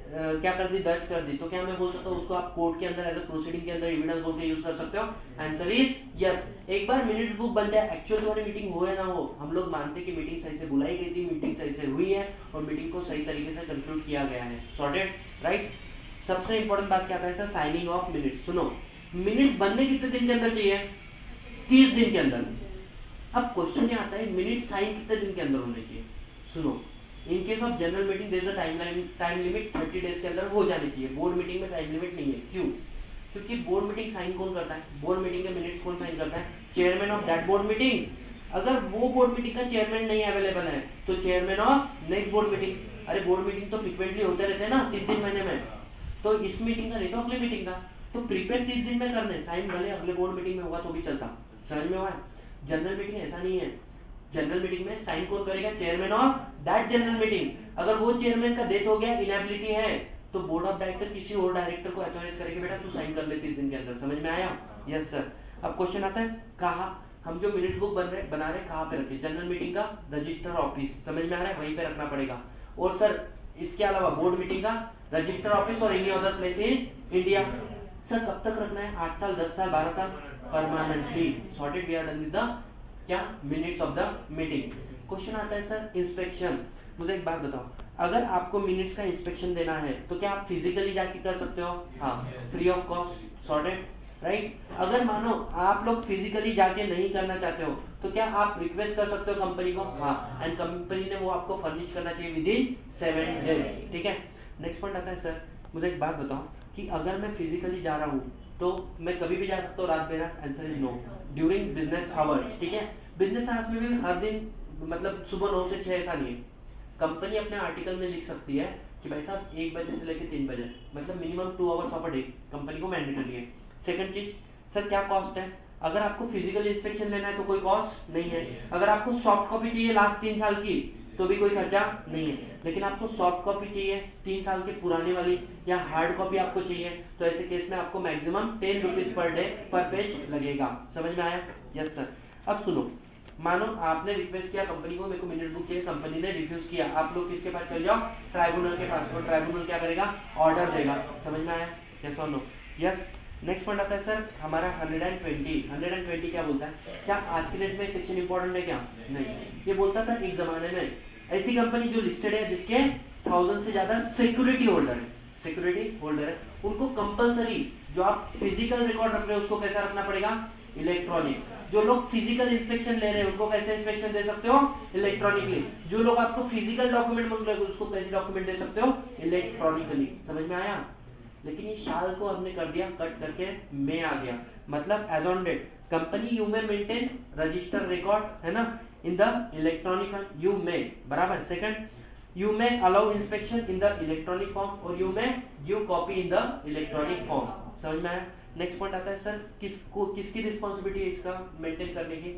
क्या कर दी? दर्ज कर दी, तो क्या मैं बोल सकता हूँ उसको आप कोर्ट के अंदर एज अ प्रोसीडिंग के अंदर एविडेंस बोल के यूज कर सकते हो? Answer is yes. एक बार मिनट्स बुक बन जाए, एक्चुअल वाली मीटिंग हो या ना हो, हम लोग मानते हैं कि मीटिंग सही से बुलाई गई थी, मीटिंग सही से हुई है और मीटिंग को सही तरीके से कंक्लूड किया गया है। Sorted, right. सबसे इंपॉर्टेंट बात क्या था सर? Signing off minutes. सुनो, मिनट बनने कितने दिन के अंदर चाहिए? 30 दिन के अंदर। अब क्वेश्चन ये आता है मिनट साइन कितने दिन के अंदर होने चाहिए? सुनो, in case of general meeting there is a time limit 30 days के अंदर हो जानी चाहिए। बोर्ड मीटिंग में टाइम लिमिट नहीं है। क्यों? क्योंकि बोर्ड मीटिंग साइन कौन करता है? बोर्ड मीटिंग के मिनट्स कौन साइन करता है? Chairman of that board meeting. अगर वो बोर्ड मीटिंग का चेयरमैन नहीं अवेलेबल है तो chairman of next board meeting. अरे बोर्ड मीटिंग तो फ्रिक्वेंटली होते रहते हैं ना, 3 महीने में, तो इस मीटिंग का नहीं तो अगली मीटिंग का, तो प्रिपेयर 30 दिन में करने, साइन भले अगले बोर्ड मीटिंग में होगा तो भी चलता। समझ में हुआ? जनरल मीटिंग ऐसा नहीं है। जनरल मीटिंग में साइन कौन करेगा? Chairman of that general meeting. अगर वो चेयरमैन का डेथ हो गया, इनएबिलिटी है, तो बोर्ड ऑफ डायरेक्टर किसी और डायरेक्टर को ऑथराइज करेगा, बेटा तू साइन कर ले 30 दिन के अंदर। समझ में आया? Yes sir. अब क्वेश्चन आता है कहाँ हम जो मिनट्स बुक बना रहे कहाँ पे रखें? जनरल मीटिंग का रजिस्टर ऑफिस। समझ में आ रहा है? वहीं पे रखना पड़ेगा। और सर इसके अलावा बोर्ड मीटिंग का रजिस्टर ऑफिस और any other place in India. Sir कब तक रखना है? 8 साल, 10 साल, 12 साल? Permanently. Sorted, we are done with the क्या? Minutes of the meeting. Question आता है सर इंस्पेक्शन। मुझे एक बात बताओ, अगर आपको मिनट्स का इंस्पेक्शन देना है तो क्या आप फिजिकली जाके कर सकते हो? हाँ, free of cost. Sorted, right. अगर मानो आप लोग फिजिकली जाके नहीं करना चाहते हो तो क्या आप रिक्वेस्ट कर सकते हो कंपनी को? हाँ, एंड कंपनी ने वो आपको फर्निश करना चाहिए विदिन 7 डेज। ठीक है। नेक्स्ट पॉइंट आता है सर, मुझे एक बात बताओ कि अगर मैं फिजिकली जा रहा हूँ तो मैं कभी भी जा सकता हूँ रात बेरात? Answer is no, during business hours. ठीक है। बिजनेस आवर्स में भी हर दिन, मतलब सुबह 9 से 6 ऐसा नहीं है। कंपनी अपने आर्टिकल में लिख सकती है कि भाई साहब 1 बजे से लेकर 3 बजे, मतलब minimum 2 hours of a day company को मैंडेटरी है। सेकंड चीज सर, क्या कॉस्ट है? अगर आपको फिजिकल इंस्पेक्शन लेना है तो कोई कॉस्ट नहीं है। अगर आपको सॉफ्ट कॉपी चाहिए लास्ट 3 साल की तो भी कोई खर्चा नहीं है। लेकिन आपको सॉफ्ट कॉपी चाहिए 3 साल की पुरानी वाली, या हार्ड कॉपी आपको चाहिए, तो ऐसे केस में आपको मैक्सिमम 10 रुपीज पर डे पर पेज लगेगा। समझ में आया? Yes sir. अब सुनो, मानो आपने रिक्वेस्ट किया कंपनी को, मेरे को मिनट बुक चाहिए, कंपनी ने रिफ्यूज किया, आप लोग किसके पास चल जाओ? ट्राइब्यूनल के पास। तो ट्राइब्यूनल क्या करेगा? ऑर्डर देगा। समझ में आया? यस और नो? यस। नेक्स्ट पॉइंट आता है सर हमारा 120। 120 क्या बोलता है? क्या आज के डेट में सेक्शन इंपॉर्टेंट है क्या? नहीं। ये बोलता था एक जमाने में ऐसी कंपनी जो लिस्टेड है जिसके 1000 से ज्यादा सिक्योरिटी होल्डर है, उनको कंपलसरी जो आप फिजिकल रिकॉर्ड रख रहे हो उसको कैसा रखना पड़ेगा? इलेक्ट्रॉनिक। जो लोग फिजिकल इंस्पेक्शन ले रहे हैं उनको कैसे इंस्पेक्शन दे सकते हो, इलेक्ट्रॉनिकली। जो लोग आपको फिजिकल डॉक्यूमेंट मांग रहे हैं उसको कैसे डॉक्यूमेंट दे सकते हो, इलेक्ट्रॉनिकली। समझ में आया? लेकिन ये शाल को हमने कर दिया कट करके में आ गया, मतलब as on date company you may maintain register record, है ना, in the electronic you may, बराबर। Second, you may allow inspection in the electronic form और you may give copy in the electronic form. समझ में आया? Next point आता है sir किसकी रिस्पॉन्सिबिलिटी है इसका मेंटेन करने की,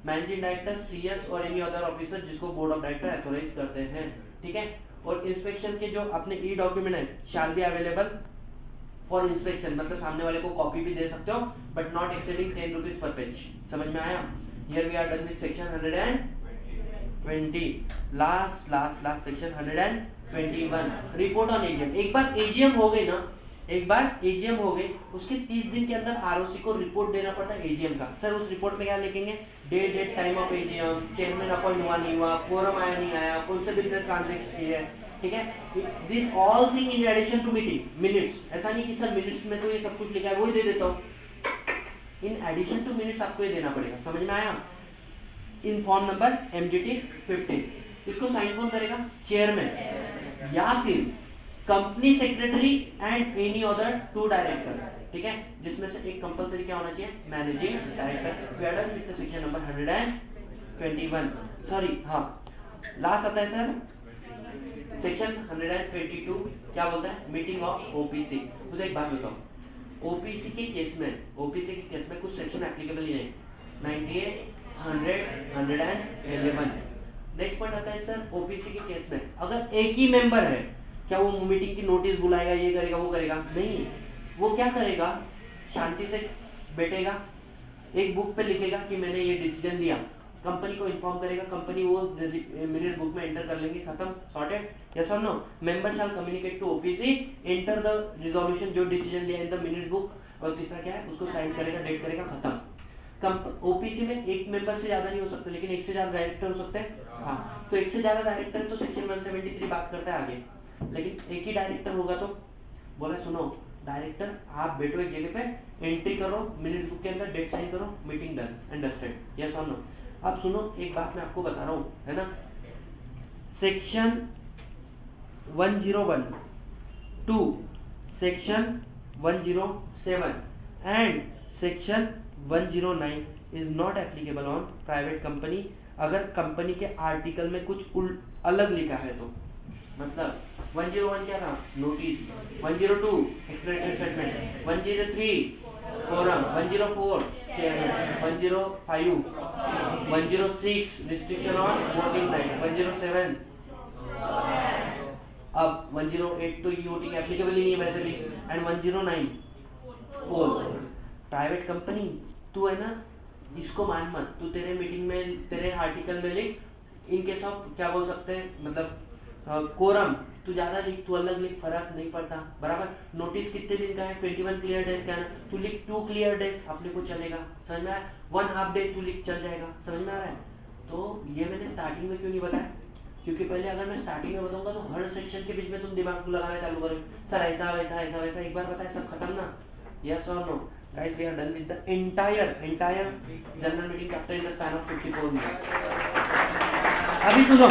मैनेजिंग डायरेक्टर, सीएस और एनी अदर ऑफिसर जिसको बोर्ड ऑफ डायरेक्टर ऑथराइज करते हैं, ठीक है। और इंस्पेक्शन के जो अपने ई डॉक्यूमेंट है shall be available for inspection, मतलब सामने वाले को कॉपी भी दे सकते हो but not exceeding 10 rupees per page. समझ में आया? Here we are done with section 120। Last section 121, report on AGM. एक बार एजीएम हो गई ना, एक बार एजीएम हो गई उसके 30 दिन के अंदर आरओसी को रिपोर्ट देना पड़ता है एजीएम का। सर उस रिपोर्ट में क्या लिखेंगे, date time of AGM, chairman appoint हुआ नहीं हुआ, फोरम आया नहीं आया, कौन से बिजनेस ट्रांजैक्शन की है, ठीक है। This all thing in addition to meeting minutes. ऐसा नहीं कि सर मिनट्स में तो ये सब कुछ लिखा है वही दे देता हूँ, इन एडिशन टू मिनट्स आपको ये देना पड़ेगा। समझ में आया? In form number MGT 15। इसको साइन कौन करेगा, चेयरमैन या फिर company secretary and any other 2 director, ठीक है, जिसमें से एक कंपलसरी क्या होना चाहिए, managing director. We are done with the section number 121। Sorry, हाँ, लास्ट आता है सर सेक्शन 122। क्या बोलता है, मीटिंग ऑफ ओपीसी। मुझे एक बात बताओ, ओपीसी के केस में कुछ सेक्शन एप्लीकेबल ही नहीं, 98, 100, 111। नेक्स्ट पॉइंट आता है सर ओपीसी के केस में अगर एक ही मेंबर है, क्या वो मीटिंग की नोटिस बुलाएगा, ये करेगा वो करेगा? नहीं, वो क्या करेगा, शांति से बैठेगा, एक बुक पे लिखेगा कि मैंने ये डिसीजन लिया, कंपनी को इन्फॉर्म करेगा, कंपनी वो मिनट बुक में एंटर कर लेंगे, खत्म, सॉर्टेड। यस और no? Member shall communicate to OPC, enter the resolution जो डिसीजन लिया इन द मिनट बुक, और तीसरा क्या है, उसको साइन करेगा, डेट करेगा, खत्म। ओपीसी में एक मेंबर से ज्यादा नहीं हो सकते, लेकिन एक से ज्यादा डायरेक्टर हो सकते हैं। हाँ, तो एक से ज्यादा डायरेक्टर तो सेक्शन 173 बात करता है आगे, लेकिन एक ही डायरेक्टर होगा तो बोला सुनो डायरेक्टर आप बैठो एक जगह पे, एंट्री करो मिनट बुक के अंदर, डेट साइन करो, मीटिंग डन, अंडरस्टैंड? यस और नो? अब सुनो एक बात मैं आपको बता रहा हूँ, है ना, section 101, 2, section 107 and section 109 is not applicable on private company. अगर कंपनी के आर्टिकल में कुछ अलग लिखा है तो, मतलब 101 क्या था, notice, 102 explanatory statement, 103 forum, 104 chairman, 105 106 restriction on voting right, 107 अब 108 तो ये वोटिंग एप्लीकेबल ही नहीं है वैसे भी, एंड 109 पोल। प्राइवेट कंपनी तू है ना, इसको मान मत, तू तेरे मीटिंग में तेरे आर्टिकल में लिख, इन केस ऑफ क्या बोल सकते हैं, मतलब कोरम तू ज्यादा लिख, तू अलग लिख, फर्क नहीं पड़ता, बराबर। नोटिस कितने दिन का है, 21 क्लियर डेज का है ना, तू लिख 2 क्लियर डेज, अपने को चलेगा। समझ में आया? 1 हाफ डे तू लिख, चल जाएगा। समझ में आ रहा है? तो ये मैंने स्टार्टिंग में क्यों नहीं बताया, क्योंकि पहले अगर मैं स्टार्टिंग में बताऊंगा तो हर सेक्शन के बीच में तुम दिमाग लगाना चालू करोगे, सर ऐसा वैसा ऐसा वैसा, एक बार बताए सब खत्म ना। यस और no? Guys we are done with the entire general meeting chapter in the span of 54 minutes. अभी सुनो,